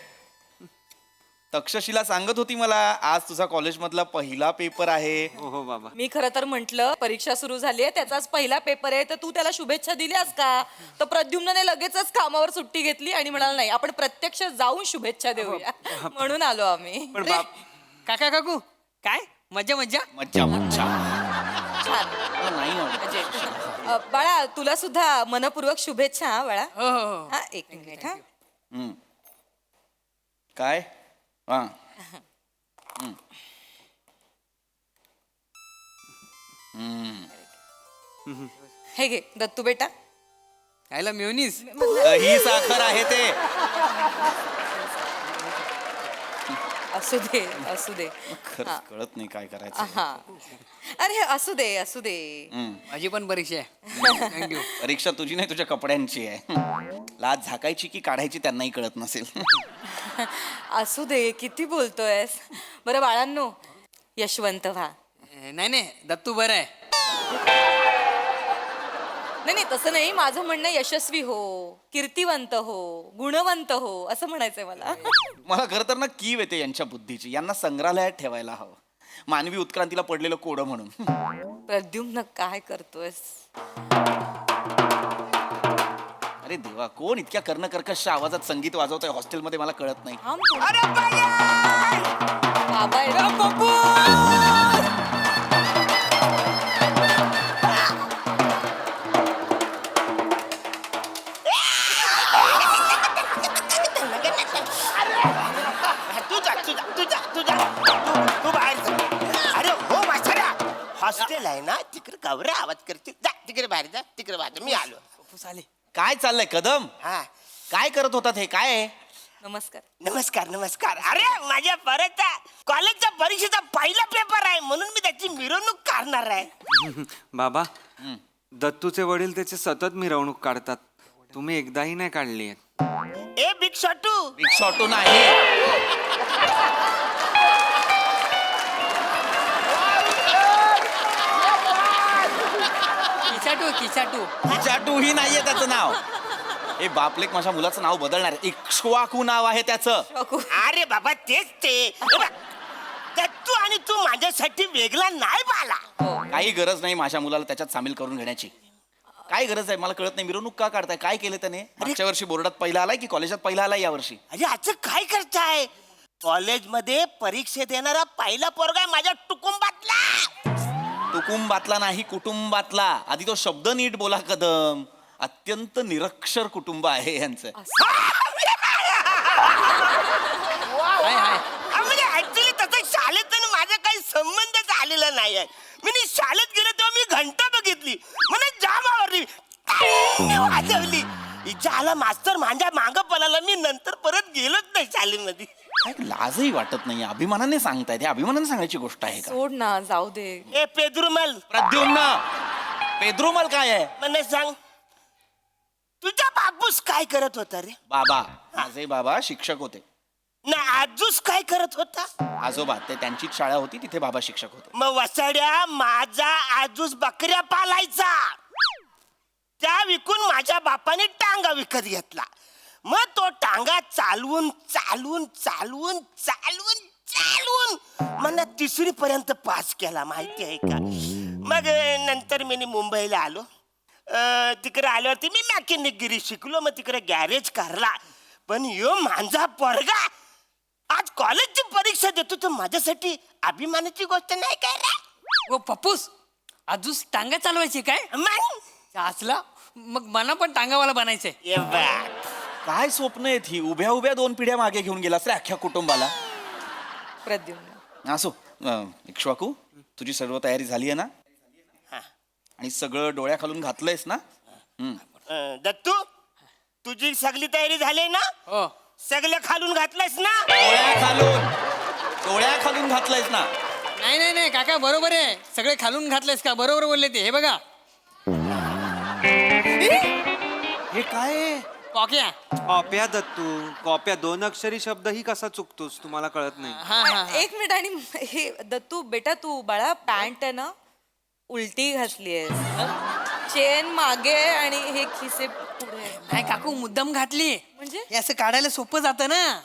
तक्षशिला सांगत होती मला आज तुझा कॉलेजमधला पहिला पेपर आहे. हो बाबा. मी खरं तर म्हंटल परीक्षा सुरू झाली आहे, त्याचाच पहिला पेपर आहे, तर तू त्याला शुभेच्छा दिल्यास का? तर प्रद्युम्नने लगेचच कामावर सुट्टी घेतली आणि म्हणाला नाही, आपण प्रत्यक्ष जाऊन शुभेच्छा देऊया. म्हणून आलो आम्ही. पण काका काकू काय मज्जा मज्जा मज्जा मज्जा. छान. नाही म्हणजे, बाळा तुला सुद्धा मनपूर्वक शुभेच्छा. हा बाळा. हो हो हा, एक मिनिट. हा काय? हा हे घे दत्तू बेटा. खायला मिळवणीस. ही साखर आहे ते. असू दे असू दे. खरंच कळत नाही काय करायचं. हा, अरे असू दे असू दे. माझी पण परीक्षा आहे. थँक्यू. परीक्षा तुझी नाही, तुझ्या कपड्यांची आहे. लाज झाकायची की काढायची त्यांनाही कळत नसेल. असू दे, किती बोलतोयस. बरं बाळांनो, यशवंत व्हा. नाही दत्तू बरं आहे. नाही तसं नाही, माझं म्हणणं यशस्वी हो, कीर्तिवंत हो, गुणवंत हो असं म्हणायचंय मला. मला खरं तर ना कीव येते यांच्या बुद्धीची. यांना संग्रहालयात ठेवायला हवं, मानवी उत्क्रांतीला पडलेलं कोडं म्हणून. प्रद्युम्न काय करतोयस? अरे देवा, कोण इतक्या कर्णकर्कश आवाजात संगीत वाजवतोय हॉस्टेलमध्ये मला कळत नाही. हॉस्टेल आहे ना, तिकडे कवर आवाज करते. जा तिकडे बाहेर, जा तिकडे बाहेर. मी आलो. काय चाललंय कदम? हा, काय करत होतात हे? काय आहे? नमस्कार. नमस्कार नमस्कार. अरे माझ्या परत कॉलेजच्या परीक्षेचा पहिला पेपर आहे म्हणून मी त्याची मिरवणूक काढणार आहे. बाबा दत्तूचे वडील त्याची सतत मिरवणूक काढतात. तुम्ही एकदाही नाही काढली. A big शॉटू. बिग शॉटू नाही. किचाटू ही नाहीये त्याचं नाव. ए बापलेक माझ्या मुलाचं नाव बदलणार. इक्ष्वाकू नाव आहे त्याचं. अरे बाबा तेच ते. हे बघ, दत्तू आणि तू माझ्यासाठी वेगळा नाही बाला. काही गरज नाही माझ्या मुलाला त्याच्यात सामील करून घेण्याची. काय गरज आहे मला कळत नाही. मिरवणूक का काढताय? काय केलं त्याने? मागच्या वर्षी बोर्डात पहिला आलाय की कॉलेजात पहिला आलाय यावर्षी? अरे असं काय करताय? कॉलेजमध्ये परीक्षेत येणारा पहिला पोरगा आहे माझ्या कुटुंबातला. कुटुंबातला नाही कुटुंबातला. आधी तो शब्द नीट बोला कदम. अत्यंत निरक्षर कुटुंब आहे यांचं. म्हणजे ऍक्च्युली तसं शाळेत माझा काही संबंधच आलेला नाही आहे. मी शाळेत गेलो तेव्हा मी घंटा बघितली मला जाम आवडली वाजवली. हिच्या आला मास्तर माझ्या मागं पळाला. मी नंतर परत गेलोच नाही शाळेमध्ये. काय लाजही वाटत नाही. अभिमानाने सांगताय. ते अभिमानाने सांगायची गोष्ट आहे का? सोड ना, जाऊ दे. ए पेद्रुमल. प्रद्युम्न. पेद्रुमल काय आहे? मला सांग तुझा बापूस काय करत होता रे? बाबा. माझे बाबा शिक्षक होते. ना आजूस काय करत होता? आजोबा. ते त्यांचीच शाळा होती तिथे बाबा शिक्षक होते. मग वसाड्या माझा आजूस बकऱ्या पालायचा. त्या विकून माझ्या बापाने टांगा विकत घेतला. मग तो टांगा चालवून चालवून चालवून चालवून चालवून मला 3री पर्यंत पास केला माहिती आहे का? मग नंतर मी मुंबईला आलो. तिकडे आल्यावरती मी मॅकॅनिकगिरी शिकलो. मग तिकडे गॅरेज काढला. पण यो माझा पोरगा आज कॉलेजची परीक्षा देतो तर माझ्यासाठी अभिमानाची गोष्ट नाही काय रे? ओ पप्पूस अजून टांगा चालवायची काय? असला मग मला पण टांगावाला बनायचंय. काय स्वप्न आहेत ही? उभ्या उभ्या 2 पिढ्या मागे घेऊन गेलास रे अख्ख्या कुटुंबाला. प्रद्युम्न. असो. इक्ष्वाकू तुझी सर्व तयारी झाली आहे ना? आणि सगळं डोळ्या खालून घातलंयस ना? दत्तू तुझी सगळी तयारी झाली ना? हो. सगळं खालून घातलंयस ना? डोळ्या खालून घातलंयस ना? नाही नाही नाही काका बरोबर आहे. सगळे खालून घातलेस का? बरोबर बोलले ते. हे बघा हे काय? कॉक्या. कॉप्या दत्तू. कॉप्या 2 अक्षरी शब्द ही कसा चुकतोस तुम्हाला कळत नाही. एक मिनिट. आणि हे दत्तू बेटा तू बाळा पॅन्ट आहे ना उलटी घातलीये. चेन मागे आणि हे खिसे पुढे. नाही काकू मुद्दाम घातली. म्हणजे हे असं काढायला सोपं जातं ना.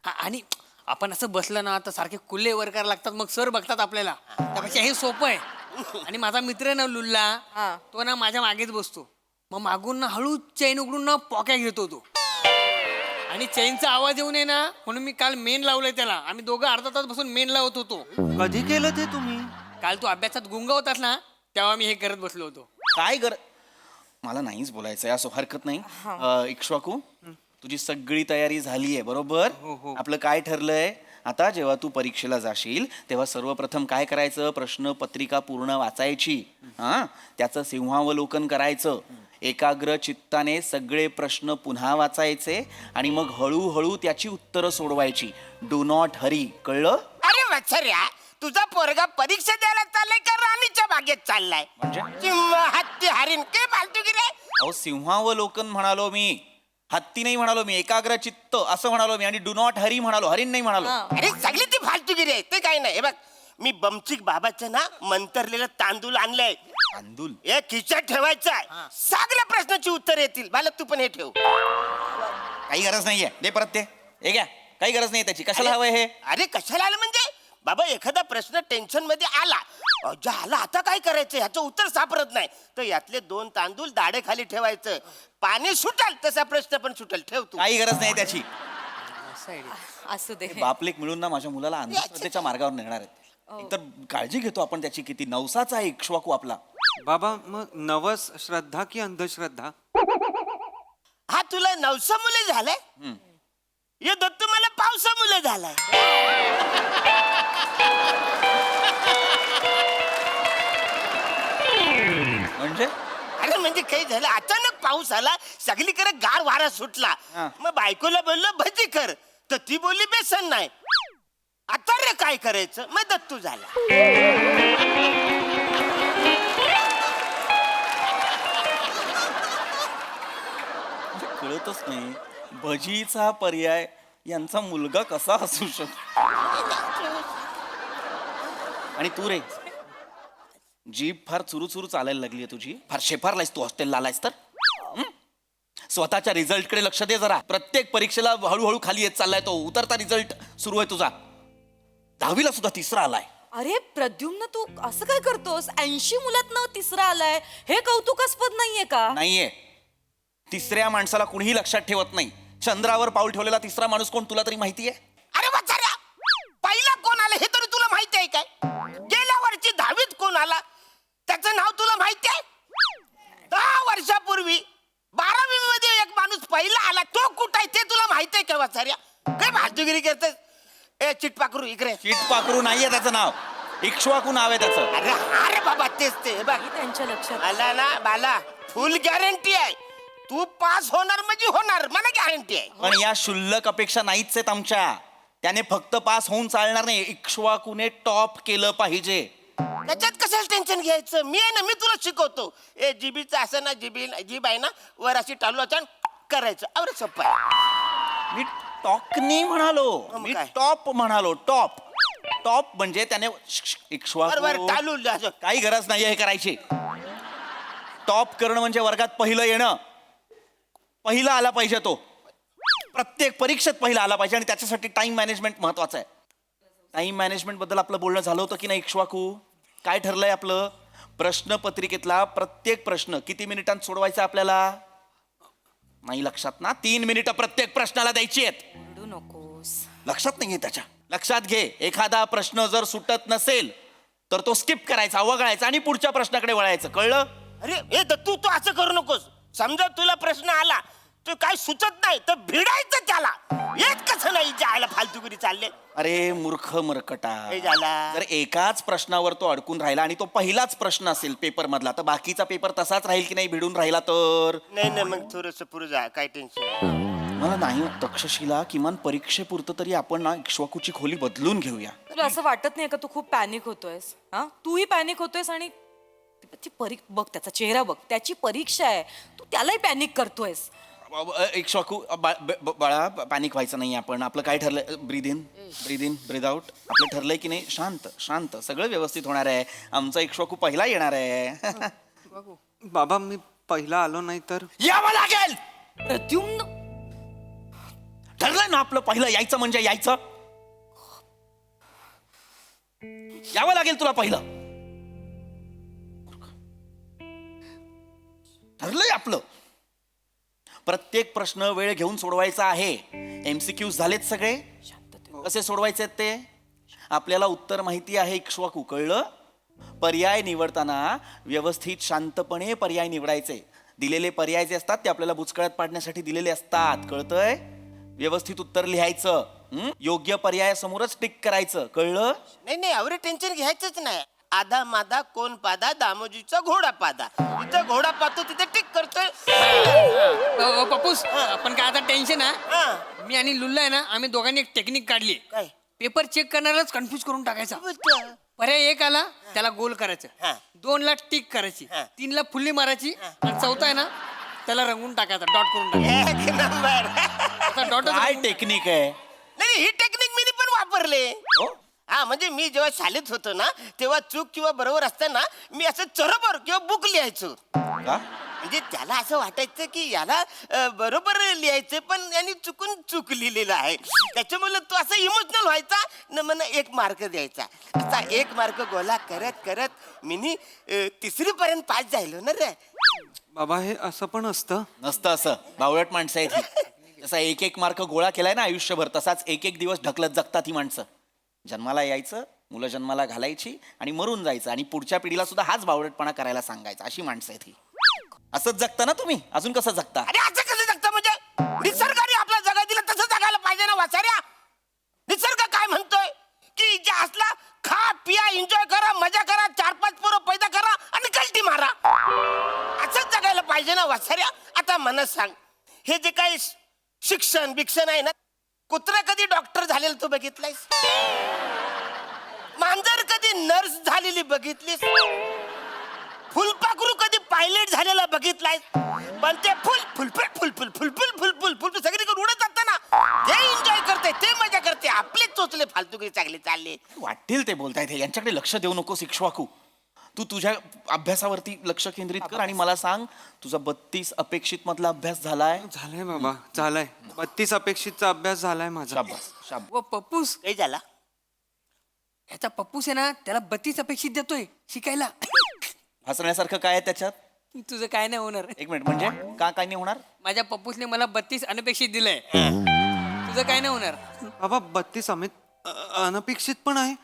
आणि आपण असं बसलं ना तर सारखे कुल्ले वर करायला लागतात. मग सर बघतात आपल्याला. त्यापेक्षा हे सोपं आहे. आणि माझा मित्र आहे ना लुल्ला तो ना माझ्या मागेच बसतो. मग मागून ना हळू चेन उघडून ना पॉक्या घेतो तो. आणि चेनचा आवाज येऊ नये ना म्हणून मी काल मेन लावलंय त्याला. आम्ही दोघं अर्धा तास बसून मेन लावत होतो. कधी केलं ते तुम्ही? काल तू अभ्यासात गुंग होतास ना तेव्हा मी हे करत बसलो होतो. काय मला नाहीच बोलायचंय. असो हरकत नाही. इक्ष्वाकू तुझी सगळी तयारी झालीये बरोबर? आपलं काय ठरलंय आता? जेव्हा तू परीक्षेला जाशील तेव्हा सर्वप्रथम काय करायचं? प्रश्नपत्रिका पूर्ण वाचायची. त्याचं सिंहावलोकन करायचं. एकाग्र चित्ताने सगळे प्रश्न पुन्हा वाचायचे आणि मग हळूहळू त्याची उत्तरं सोडवायची. Do not Hari. कळलं? अरे वत्सर्या तुझा पोरगा परीक्षा द्यायला चाललाय का राणीच्या बागेत चाललाय? म्हणजे हत्ती हरिण काय फालतू गिरे? अहो सिंहावलोकन म्हणालो मी. हत्ती नाही म्हणालो मी. एकाग्र चित्त असं म्हणालो मी. आणि डू नॉट हरी म्हणालो. हरिण नाही म्हणालो. अरे सगळी ती फालतूगिरी आहे. ते काय नाही. हे बघ मी बमचिक बाबाचं ना मंतरलेलं तांदूळ आणलंय. तांदूळ हे खिशात ठेवायचं आहे. सगळ्या प्रश्नाची उत्तर येतील. मला तू पण हे ठेव. काही गरज नाहीये. दे परत ते. हे घ्या. काही गरज नाही त्याची. कशाला हवंय हे? अरे कशाला आलं म्हणजे बाबा एखादा प्रश्न टेन्शन मध्ये आला झाला आता काय करायचं ह्याचं उत्तर सापडत नाही तर यातले 2 तांदूळ दाढे खाली ठेवायचं. पाणी सुटेल तसा प्रश्न पण सुटेल. ठेव तू. काही गरज नाही त्याची. असू दे. बापलेक मिळून ना माझ्या मुलाला अंधश्रद्धेच्या मार्गावर नेणार आहेत. तर काळजी घेतो आपण त्याची. किती नवसाचा आहे इक्ष्वाकू आपला. बाबा मग नवस श्रद्धा की अंधश्रद्धा? हा तुला 900 मुले झालंय? हे दत्तू मला 500 मुले झालाय. म्हणजे अरे म्हणजे काही झालं अचानक पाऊस आला सगळीकडे गार वारा सुटला मग बायकोला बोललो भजी कर तर ती बोलली बेसन नाही आता रे काय करायचं मग दत्तू झाला कळतच नाही भजीचा पर्याय यांचा मुलगा कसा असू शकतो. आणि तू रे जीभ फार चुरू चालायला लागली तुझी फार शेफारलायस तू हॉस्टेलला आलायस तर स्वतःच्या रिझल्ट कडे लक्ष दे जरा. प्रत्येक परीक्षेला हळूहळू खाली येत चाललाय तो. उतरता रिझल्ट सुरू आहे तुझा. 10वीला सुद्धा तिसरा आलाय. अरे प्रद्युम्न तू असं काय करतोस 80 मुलातनं तिसरा आलाय हे कौतुकास्पद नाहीये का? नाहीये. तिसऱ्या माणसाला कुणीही लक्षात ठेवत नाही. चंद्रावर पाऊल ठेवलेला तिसरा माणूस कोण तुला तरी माहितीये? अरे वाचाऱ्या पहिला कोण आला हे तरी तुला माहिती आहे काय? गेल्या वर्षी 10वीत कोण आला त्याचं नाव तुला माहिती आहे? 10 वर्षापूर्वी 12वी मध्ये एक माणूस पहिला आला तो कुठं आहे ते तुला माहिती आहे का वाचाऱ्या? काय भाजगिरी करतेस? ए चिटपाखरू इकडे. चिटपाखरू नाहीये त्याचं नाव. इक्ष्वाकू नाव आहे त्याचं. अरे अरे बाबा तेच ते बघ त्यांच्या लक्षात आला ना बाला फुल गॅरंटी आहे तू पास होणार म्हणजे होणार मला गॅरंटी आहे. पण या शुल्लक अपेक्षा नाहीच आहेत आमच्या. त्याने फक्त पास होऊन चालणार नाही. इक्ष्वाकूने टॉप केलं पाहिजे. त्याच्यात कशाला टेन्शन घ्यायचं मी आहे ना मी तुला शिकवतो. ए जीबीचं असं ना जीब आहे ना वर अशी टालू अचान करायचं अरे सोपं आहे. मी टॉकनी म्हणालो. मी टॉप म्हणालो. टॉप टॉप म्हणजे त्याने इक्ष्वाकू टालू काही गरज नाहीये हे करायची. टॉप करणं म्हणजे वर्गात पहिलं येणं. पहिला आला पाहिजे तो. प्रत्येक परीक्षेत पहिला आला पाहिजे आणि त्याच्यासाठी टाइम मॅनेजमेंट महत्वाचं आहे. टाइम मॅनेजमेंट बद्दल आपलं बोलणं झालं होतं की नाही इक्ष्वाकू? काय ठरलंय आपलं? प्रश्नपत्रिकेतला प्रत्येक प्रश्न किती मिनिटांत सोडवायचा आपल्याला? नाही लक्षात ना? 3 मिनिटं प्रत्येक प्रश्नाला द्यायची आहेत. रडू नकोस. लक्षात नाहीये त्याच्या. लक्षात घे एखादा प्रश्न जर सुटत नसेल तर तो स्किप करायचा वगळायचा आणि पुढच्या प्रश्नाकडे वळायचं. कळलं? अरे हे तू असं करू नकोस. समजा तुला प्रश्न आला तू काय सुचत नाही तर भिडायचं त्याला. येत कसं नाही जायला फालतूगिरी चालले. अरे मूर्ख मरकटा. हे झाला. जर एकाच प्रश्नावर तो अडकून राहिला आणि तो पहिलाच प्रश्न असेल पेपर मधला तर बाकीचा पेपर तसाच राहील की नाही भिडून राहिला तर? नाही मग थोडस पुढे जा काय टेन्शन मला नाही तक्षशिला किमान परीक्षेपुरतं तरी आपण ना इक्ष्वाकूची खोली बदलून घेऊया. तुला असं वाटत नाही का तू खूप पॅनिक होतोयस? हा तूही पॅनिक होतोयस आणि बघ त्याचा चेहरा बघ त्याची परीक्षा आहे तू त्यालाही पॅनिक करतोयस. इक्ष्वाकू बाळा पॅनिक व्हायचं नाही. आपण आपलं काय ठरलंय? Breathe in breathe out. आपलं ठरलंय की नाही? शांत शांत सगळं व्यवस्थित होणार आहे. आमचा इक्ष्वाकू पहिला येणार आहे. बाबा मी पहिला आलो नाही तर यावं लागेल. प्रद्युम्न ठरलंय ना आपलं पहिलं यायचं म्हणजे यायचं. यावं लागेल तुला पहिलं. ठरलंय आपलं. प्रत्येक प्रश्न वेळ घेऊन सोडवायचा आहे. MCQ झालेत सगळे. कसे सोडवायचे ते आपल्याला उत्तर माहिती आहे इक्ष्वाकू. कळलं? पर्याय निवडताना व्यवस्थित शांतपणे पर्याय निवडायचे. दिलेले पर्याय जे असतात ते आपल्याला बुचकळ्यात पाडण्यासाठी दिलेले असतात. कळतंय? व्यवस्थित उत्तर लिहायचं. योग्य पर्यायासमोरच टिक करायचं. कळलं? नाही एवढे टेन्शन घ्यायचंच नाही. आधा माधा कोण पादा दामोजीचा घोडा पादा. जिथं घोडा पाहतो तिथे टिक करतोय. पप्पूस आपण काय आता टेन्शन आहे. मी आणि लुल्ला आहे ना आम्ही दोघांनी एक टेक्निक काढली. काय? पेपर चेक करणारच कन्फ्यूज करून टाकायचा. पर्याय 1 आला त्याला गोल करायचं. 2 ला टिक करायची. 3 ला फुल्ली मारायची आणि 4था आहे ना त्याला रंगून टाकायचा डॉट करून टाकायचा. डॉट काय टेक्निक आहे? नाही ही टेक्निक मी पण वापरले. हा म्हणजे मी जेव्हा शाळेत होतो ना तेव्हा चूक किंवा बरोबर असताना मी असं चरोबर किंवा बुक लिहायचो. म्हणजे त्याला असं वाटायचं की याला बरोबर लिहायचं पण यांनी चुकून चूक लिहिलेलं आहे. त्याच्यामुळे तो असं इमोशनल व्हायचा न मला 1 मार्क द्यायचा. असा 1 मार्क गोला करत करत मी 3री पर्यंत पास झालो ना रे. बाबा हे असं पण असतं? नसतं असं. बावळट माणसं आहेत. जसा 1 मार्क गोळा केलाय ना आयुष्यभर तसाच 1 दिवस ढकलत जगतात ही माणसं. जन्माला यायचं मुलं जन्माला घालायची आणि मरून जायचं आणि पुढच्या पिढीला सुद्धा हाच बावळटपणा करायला सांगायचा. अशी माणसं आहेत ही. असंच जगता ना तुम्ही? अजून कसं जगता? अरे असं कसं जगता म्हणजे निसर्गाने आपला जगा दिला तसं जगायला पाहिजे ना वाचाऱ्या. निसर्ग काय म्हणतोय की जे असला खा पिया एन्जॉय करा मजा करा 4-5 पोरं पैदा करा आणि कल्टी मारा. असंच जगायला पाहिजे ना वासाऱ्या. आता मला सांग, हे जे काही शिक्षण बिक्षण आहे ना, कुत्रा कधी डॉक्टर झालेलं तू बघितलंयस? मांजर कधी नर्स झालेली बघितलीस? फुलपाखरू कधी पायलट झालेला बघितलाय? पण ते फुल सगळीकडे उडत जातं ना, ते एन्जॉय करते, ते मजा करते. आपले चोचले फालतूगिरी चांगले चालले. वाटेल ते बोलतायत हे, यांच्याकडे लक्ष देऊ नको इक्ष्वाकू. तू तुझ्या अभ्यासावरती लक्ष केंद्रित कर आणि मला सांग, तुझा 32 अपेक्षित मधला अभ्यास झालाय? झालाय बाबा, झालाय. 32 अपेक्षितचा अभ्यास झालाय माझा. व पप्पूस काही झाला? ह्याचा पप्पूस आहे ना, त्याला 32 अपेक्षित देतोय शिकायला. हसण्यासारखं काय आहे त्याच्यात? तुझं काय नाही होणार. एक मिनिट, म्हणजे काय नाही होणार? माझ्या पप्पूसने मला 32 अनपेक्षित दिलंय. तुझं काय नाही होणार. बाबा 32 अनपेक्षित पण आहे.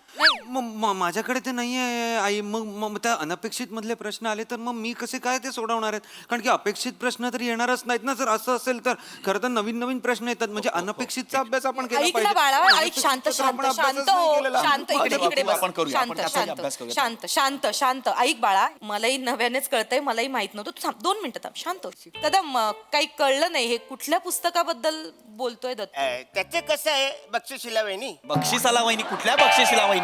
माझ्याकडे ते नाही आहे आई. मग त्या अनपेक्षित मधले प्रश्न आले तर मग मी कसे काय ते सोडवणार आहेत? कारण की अपेक्षित प्रश्न तर येणारच नाहीत ना. जर असं असेल तर खरं तर नवीन नवीन प्रश्न येतात. म्हणजे अनपेक्षितचा अभ्यास आपण केला ऐक ना पाहिजे. बाळा, ऐक. शांत तर आपण अभ्यासच नाही केलेला. शांत इकडे इकडे बस. आपण करूया, आपण शांत त्याचाही अभ्यास करूया. शांत शांत शांत ऐक बाळा, मलाही नव्यानेच कळतंय, मलाही माहित नव्हतं. तू थांब 2 मिनिटं थांब, शांत हो. कदम, काही कळलं नाही. हे कुठल्या पुस्तकाबद्दल बोलतोय दत्त? त्याचे कसं आहे, बक्षिशीला वहिनी. बक्षिसाला वहिनी? कुठल्या बक्षिशीला वहिनी?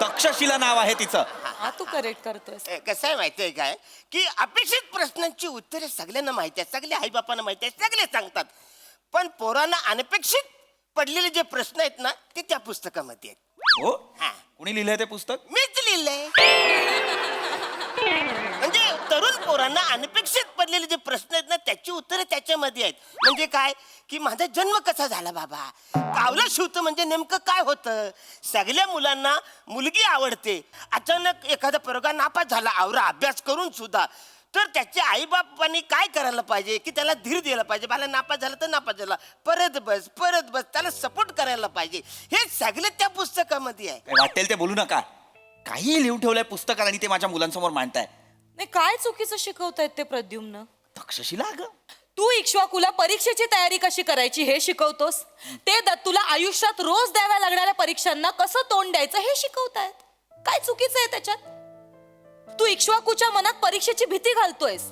तक्षशिला नाव आहे तिचं. हा, तू करेक्ट करतोय. कसं आहे माहितीये काय, की अपेक्षित प्रश्नांची उत्तरे सगळ्यांना माहिती आहेत, सगळे आईबापांना माहिती आहेत, सगळे सांगतात. पण पोरांना अनपेक्षित पडलेले जे प्रश्न आहेत ना, ते त्या पुस्तकामध्ये आहेत. हो? कुणी लिहिलंय ते पुस्तक? मीच लिहिलंय. म्हणजे तरुण पोरांना अनपेक्षित पडलेले जे प्रश्न आहेत ना, त्याची उत्तरे त्याच्यामध्ये आहेत. म्हणजे काय, की माझा जन्म कसा झाला बाबा, कावलं शिवतं म्हणजे नेमकं काय होतं. सगळ्या मुलांना मुलगी आवडते, अचानक एखादा पोरगा नापास झाला आवरा अभ्यास करून सुद्धा, तर त्याच्या आईबापांनी काय करायला पाहिजे, की त्याला धीर द्यायला पाहिजे. मला नापास झाला तर नापास झाला, परत बस, त्याला सपोर्ट करायला पाहिजे. हे सगळे त्या पुस्तकामध्ये आहे. वाटेल ते बोलू नका. काही लिहून ठेवलंय पुस्तकात आणि ते माझ्या मुलांसमोर मांडताय. नाही, काय चुकीचं शिकवतायत ते प्रद्युम्न? तक्षशिला ग, तू इक्ष्वाकुला परीक्षेची तयारी कशी करायची हे शिकवतोस. ते दत्तूला आयुष्यात रोज द्याव्या लागणाऱ्या परीक्षांना कसं तोंड द्यायचं हे शिकवतायत. काय चुकीचं आहे त्याच्यात? तू इक्ष्वाकुच्या मनात परीक्षेची भीती घालतोयस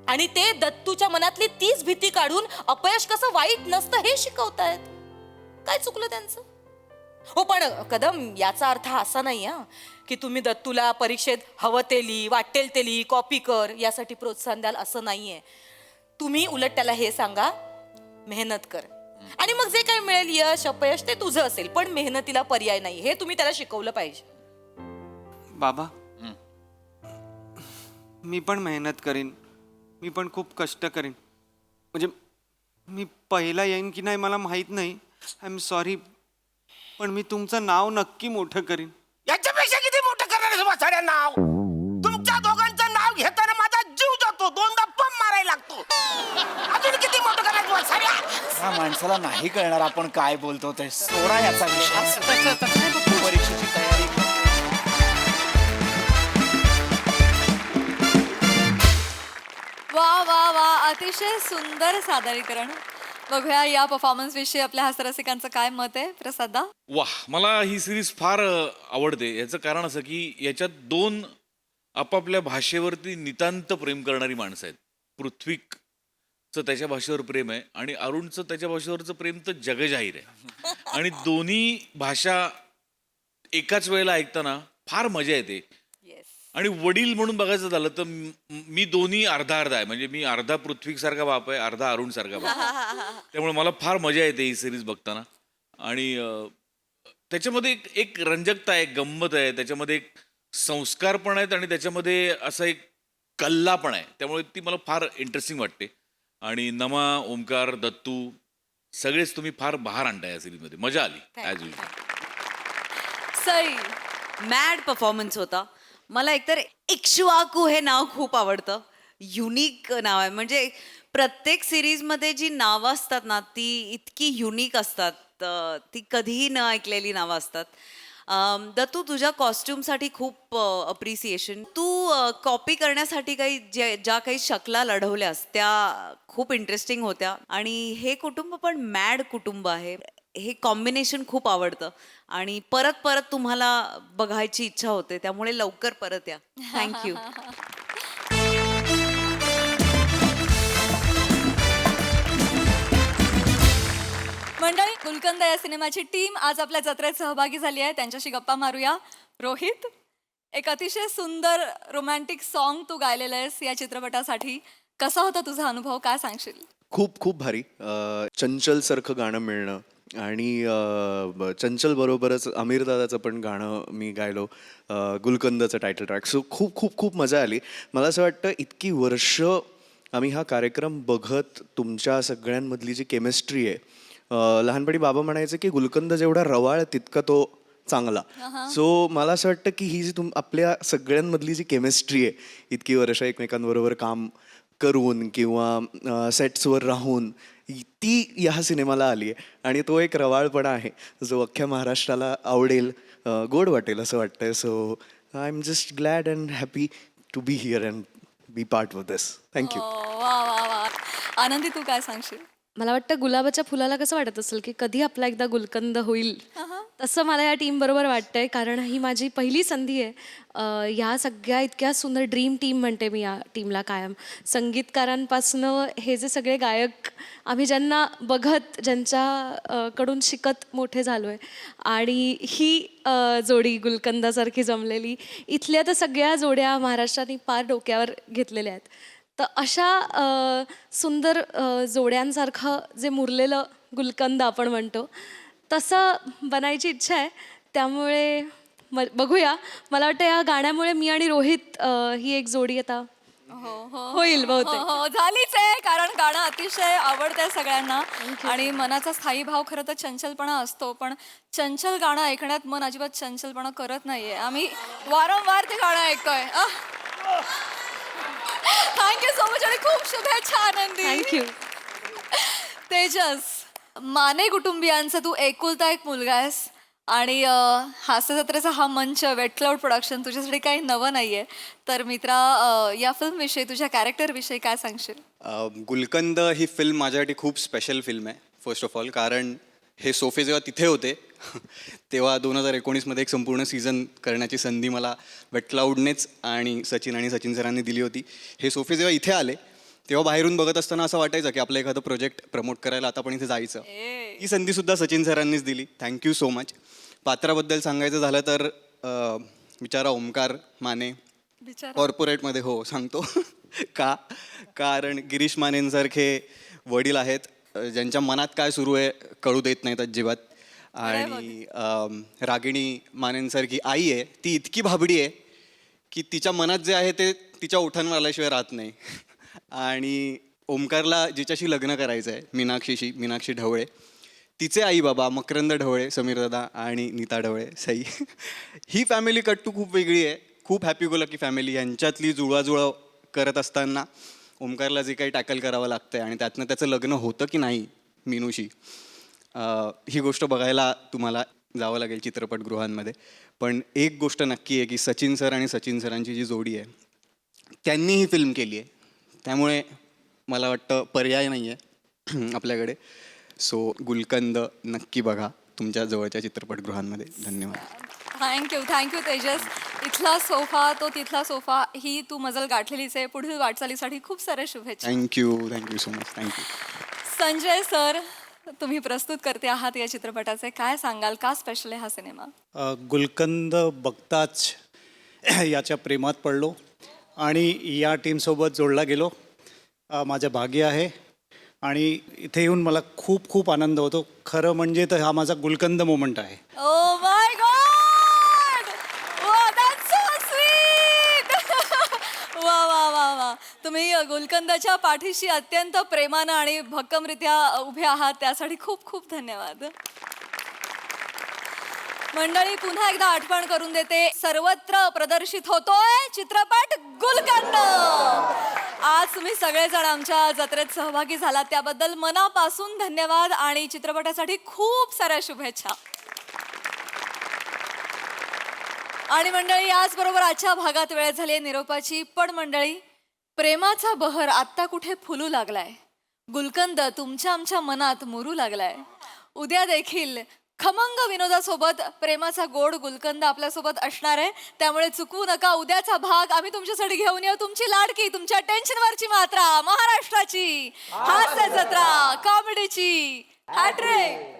आणि ते दत्तूच्या मनातली तीच भीती काढून अपयश कसं वाईट नसतं हे शिकवतायत. काय चुकलं त्यांचं? हो, पण कदम, याचा अर्थ असा नाही की तुम्ही दत्तूला परीक्षेत हवं ते लिही, वाटेल ते लिही, कॉपी कर यासाठी प्रोत्साहन द्याल असं नाहीये. तुम्ही उलट त्याला हे सांगा, मेहनत कर आणि मग जे काही मिळेल यश अपयश ते तुझं असेल, पण मेहनतीला पर्याय नाही हे तुम्ही त्याला शिकवलं पाहिजे. बाबा, मी पण मेहनत करीन, मी पण खूप कष्ट करीन. म्हणजे मी पहिला येईन की नाही मला माहित नाही, आय एम सॉरी, पण मी तुमचं नाव नक्की मोठं करीन. याच्यापेक्षा किती मोठं करणार वासाड्या नाव? तुमच्या दोघांचं नाव घेताना माझा जीव जातो, 2दा पंप मारायला लागतो. अजून किती मोठं करणार वासाड्या? या माणसाला नाही कळणार आपण काय बोलतो ते. सोडा याचा विषय. परीक्षेची तयारी. वा वा वा, अतिशय सुंदर सादरीकरण. बघूया या परफॉर्मन्स विषयी आपल्या हास्यरसिकांचं काय मत आहे. प्रसादा? वाह, मला ही सिरीज फार आवडते. याचं कारण असं की याच्यात 2 आपापल्या भाषेवरती नितांत प्रेम करणारी माणसं आहेत. पृथ्वीचं त्याच्या भाषेवर प्रेम आहे आणि अरुणचं त्याच्या भाषेवरचं प्रेम तर जगजाहीर आहे. आणि दोन्ही भाषा एकाच वेळेला ऐकताना फार मजा येते. आणि वडील म्हणून बघायचं झालं तर मी दोन्ही अर्धा अर्धा आहे. म्हणजे मी अर्धा पृथ्वीसारखा बाप आहे, अर्धा अरुण सारखा बाप आहे. त्यामुळे मला फार मजा येते ही सिरीज बघताना. आणि त्याच्यामध्ये एक रंजकता आहे, गंमत आहे, त्याच्यामध्ये एक संस्कार पण आहेत आणि त्याच्यामध्ये असा एक कल्ला पण आहे. त्यामुळे ती मला फार इंटरेस्टिंग वाटते. आणि नमा, ओमकार, दत्तू सगळेच तुम्ही फार बहार आणताय या सिरीजमध्ये. मजा आली as usual. Sai, mad performance होता. मला एकतर इक्ष्वाकू हे नाव खूप आवडतं. युनिक नाव आहे. म्हणजे प्रत्येक सिरीजमध्ये जी नावं असतात ना, ती इतकी युनिक असतात, ती कधीही न ऐकलेली नावं असतात. दत्तू, तुझ्या कॉस्ट्युमसाठी खूप अप्रिसिएशन. तू कॉपी करण्यासाठी ज्या काही शकला लढवल्यास त्या खूप इंटरेस्टिंग होत्या. आणि हे कुटुंब पण मॅड कुटुंब आहे. हे कॉम्बिनेशन खूप आवडतं आणि परत परत तुम्हाला बघायची इच्छा होते. त्यामुळे लवकर परत या. थँक्यू. गुलकंद या सिनेमाची टीम आज आपल्या जत्रेत सहभागी झाली आहे. त्यांच्याशी गप्पा मारूया. रोहित, एक अतिशय सुंदर रोमॅन्टिक सॉन्ग तू गायलेलं आहेस या चित्रपटासाठी. कसा होता तुझा अनुभव, काय सांगशील? खूप खूप भारी. चंचल सारखं गाणं मिळणं आणि चंचल बरोबरच आमिर दादाचं पण गाणं मी गायलो, गुलकंदचं टायटल ट्रॅक. सो खूप खूप खूप मजा आली. मला असं वाटतं इतकी वर्ष आम्ही हा कार्यक्रम बघत तुमच्या सगळ्यांमधली जी केमिस्ट्री आहे, लहानपणी बाबा म्हणायचे की गुलकंद जेवढा रवाळ तितका तो चांगला. सो मला असं वाटतं की ही जी आपल्या सगळ्यांमधली जी केमिस्ट्री आहे, इतकी वर्ष एकमेकांबरोबर काम करून किंवा सेट्सवर राहून, ती या सिनेमाला आली आहे. आणि तो एक रवाळपणा आहे जो अख्ख्या महाराष्ट्राला आवडेल, गोड वाटेल असं वाटतंय. So I am just glad and happy to be here and be part of this. Thank you. वा वा वा. आनंदी, तू काय सांगशील? मला वाटतं गुलाबाच्या फुलाला कसं वाटत असेल की कधी आपला एकदा गुलकंद होईल, तसं मला या टीम बरोबर वाटतंय. कारण ही माझी पहिली संधी आहे. या सगळ्या इतक्या सुंदर ड्रीम टीम म्हणते मी या टीमला कायम. संगीतकारांपासनं हे जे सगळे गायक आम्ही ज्यांना बघत, ज्यांच्याकडून शिकत मोठे झालो आहे, आणि ही जोडी गुलकंदासारखी जमलेली, इथल्या तर सगळ्या जोड्या महाराष्ट्राने पार डोक्यावर घेतलेल्या आहेत. तर अशा सुंदर जोड्यांसारखं जे मुरलेलं गुलकंद आपण म्हणतो तसं बनायची इच्छा आहे. त्यामुळे बघूया. मला वाटतं या गाण्यामुळे मी आणि रोहित ही एक जोडी आता होईल बहुतेक. हो, झालीच आहे. कारण गाणं अतिशय आवडतंय सगळ्यांना आणि मनाचा स्थायी भाव खरं तर चंचलपणा असतो, पण चंचल गाणं ऐकण्यात मन अजिबात चंचलपणा करत नाहीये. आम्ही वारंवार ते गाणं ऐकतोय. थँक्यू सो मच आणि खूप शुभेच्छा आनंदी. थँक्यू. तेजस, माने कुटुंबियांचा तू एकुलता एक मुलगा आहेस आणि हास्य जत्रेचा हा मंच, वेट क्लाउड प्रोडक्शन तुझ्यासाठी काही नवं नाहीये. तर मित्रा, या फिल्मविषयी, तुझ्या कॅरेक्टरविषयी काय सांगशील? गुलकंद ही फिल्म माझ्यासाठी खूप स्पेशल फिल्म आहे. फर्स्ट ऑफ ऑल कारण हे सोफे जेव्हा तिथे होते तेव्हा 2019मध्ये एक संपूर्ण सीझन करण्याची संधी मला वेट क्लाउडनेच आणि सचिन सरांनी दिली होती. हे सोफे जेव्हा इथे आले तेव्हा बाहेरून बघत असताना असं वाटायचं की आपलं एखादं प्रोजेक्ट प्रमोट करायला आता पण इथे जायचं. ही संधीसुद्धा सचिन सरांनीच दिली. Thank you so much. पात्राबद्दल सांगायचं झालं तर बिचारा ओमकार माने कॉर्पोरेटमध्ये, हो सांगतो का, कारण गिरीश मानेंसारखे वडील आहेत ज्यांच्या मनात काय सुरू आहे कळू देत नाहीत अजिबात. आणि रागिणी मानेंसारखी आई आहे, ती इतकी भाबडी आहे की तिच्या मनात जे आहे ते तिच्या ओठांवर आल्याशिवाय राहत नाही. आणि ओमकारला जिच्याशी लग्न करायचं आहे, मीनाक्षी ढवळे, तिचे आई बाबा मकरंद ढवळे, समीर दादा आणि नीता ढवळे सई. ही फॅमिली कट्टू खूप वेगळी आहे. खूप हॅपी गो लकी फॅमिली. यांच्यातली जुळवाजुळव करत असताना ओमकारला जे काही टॅकल करावं लागतं आणि त्यातनं त्याचं लग्न होतं की नाही मीनूशी, ही गोष्ट बघायला तुम्हाला जावं लागेल चित्रपटगृहांमध्ये. पण एक गोष्ट नक्की आहे की सचिन सर आणि सचिन सरांची जी जोडी आहे त्यांनी ही फिल्म केली आहे, त्यामुळे मला वाटतं पर्याय नाही आहे आपल्याकडे. सो गुलकंद नक्की बघा तुमच्या जवळच्या चित्रपटगृहांमध्ये. धन्यवाद. थँक्यू तेजस. इथला सोफा तो तिथला सोफा, ही तू मजल गाठलेलीच आहे. पुढील वाटचालीसाठी खूप साऱ्या शुभेच्छा. Thank you so much. Thank you. Sanjay sir, तुम्ही प्रस्तुत करते आहात या चित्रपटाचे, काय सांगाल? का स्पेशल आहे हा सिनेमा? गुलकंद बघताच याच्या प्रेमात पडलो आणि या टीमसोबत जोडला गेलो. माझं भाग्य आहे आणि इथे येऊन मला खूप खूप आनंद होतो. खरं म्हणजे तर हा माझा गुलकंद मोमेंट आहे. Oh my God, that's so sweet. वा वा वा वा. तुम्ही गुलकंदाच्या पाठीशी अत्यंत प्रेमानं आणि भक्कमरित्या उभे आहात, त्यासाठी खूप खूप धन्यवाद. मंडळी, पुन्हा एकदा आठवण करून देते, सर्वत्र प्रदर्शित होतोय चित्रपट गुलकंद. आज तुम्ही सगळेजण आमच्या जत्रेत सहभागी झालात त्याबद्दल मनापासून धन्यवाद आणि चित्रपटासाठी खूप साऱ्या शुभेच्छा. आणि मंडळी, याचबरोबर आजच्या भागात वेळ झाली आहे निरोपाची. पण मंडळी, प्रेमाचा बहर आत्ता कुठे फुलू लागलाय, गुलकंद तुमच्या आमच्या मनात मुरू लागलाय. उद्या देखील खमंग विनोदासोबत प्रेमाचा गोड गुलकंद आपल्यासोबत असणार आहे, त्यामुळे चुकवू नका उद्याचा भाग. आम्ही तुमच्यासाठी घेऊन येऊ तुमची लाडकी, तुमच्या टेन्शनवरची मात्रा, महाराष्ट्राची हास्य जत्रा, कॉमेडीची हॅट्रिक.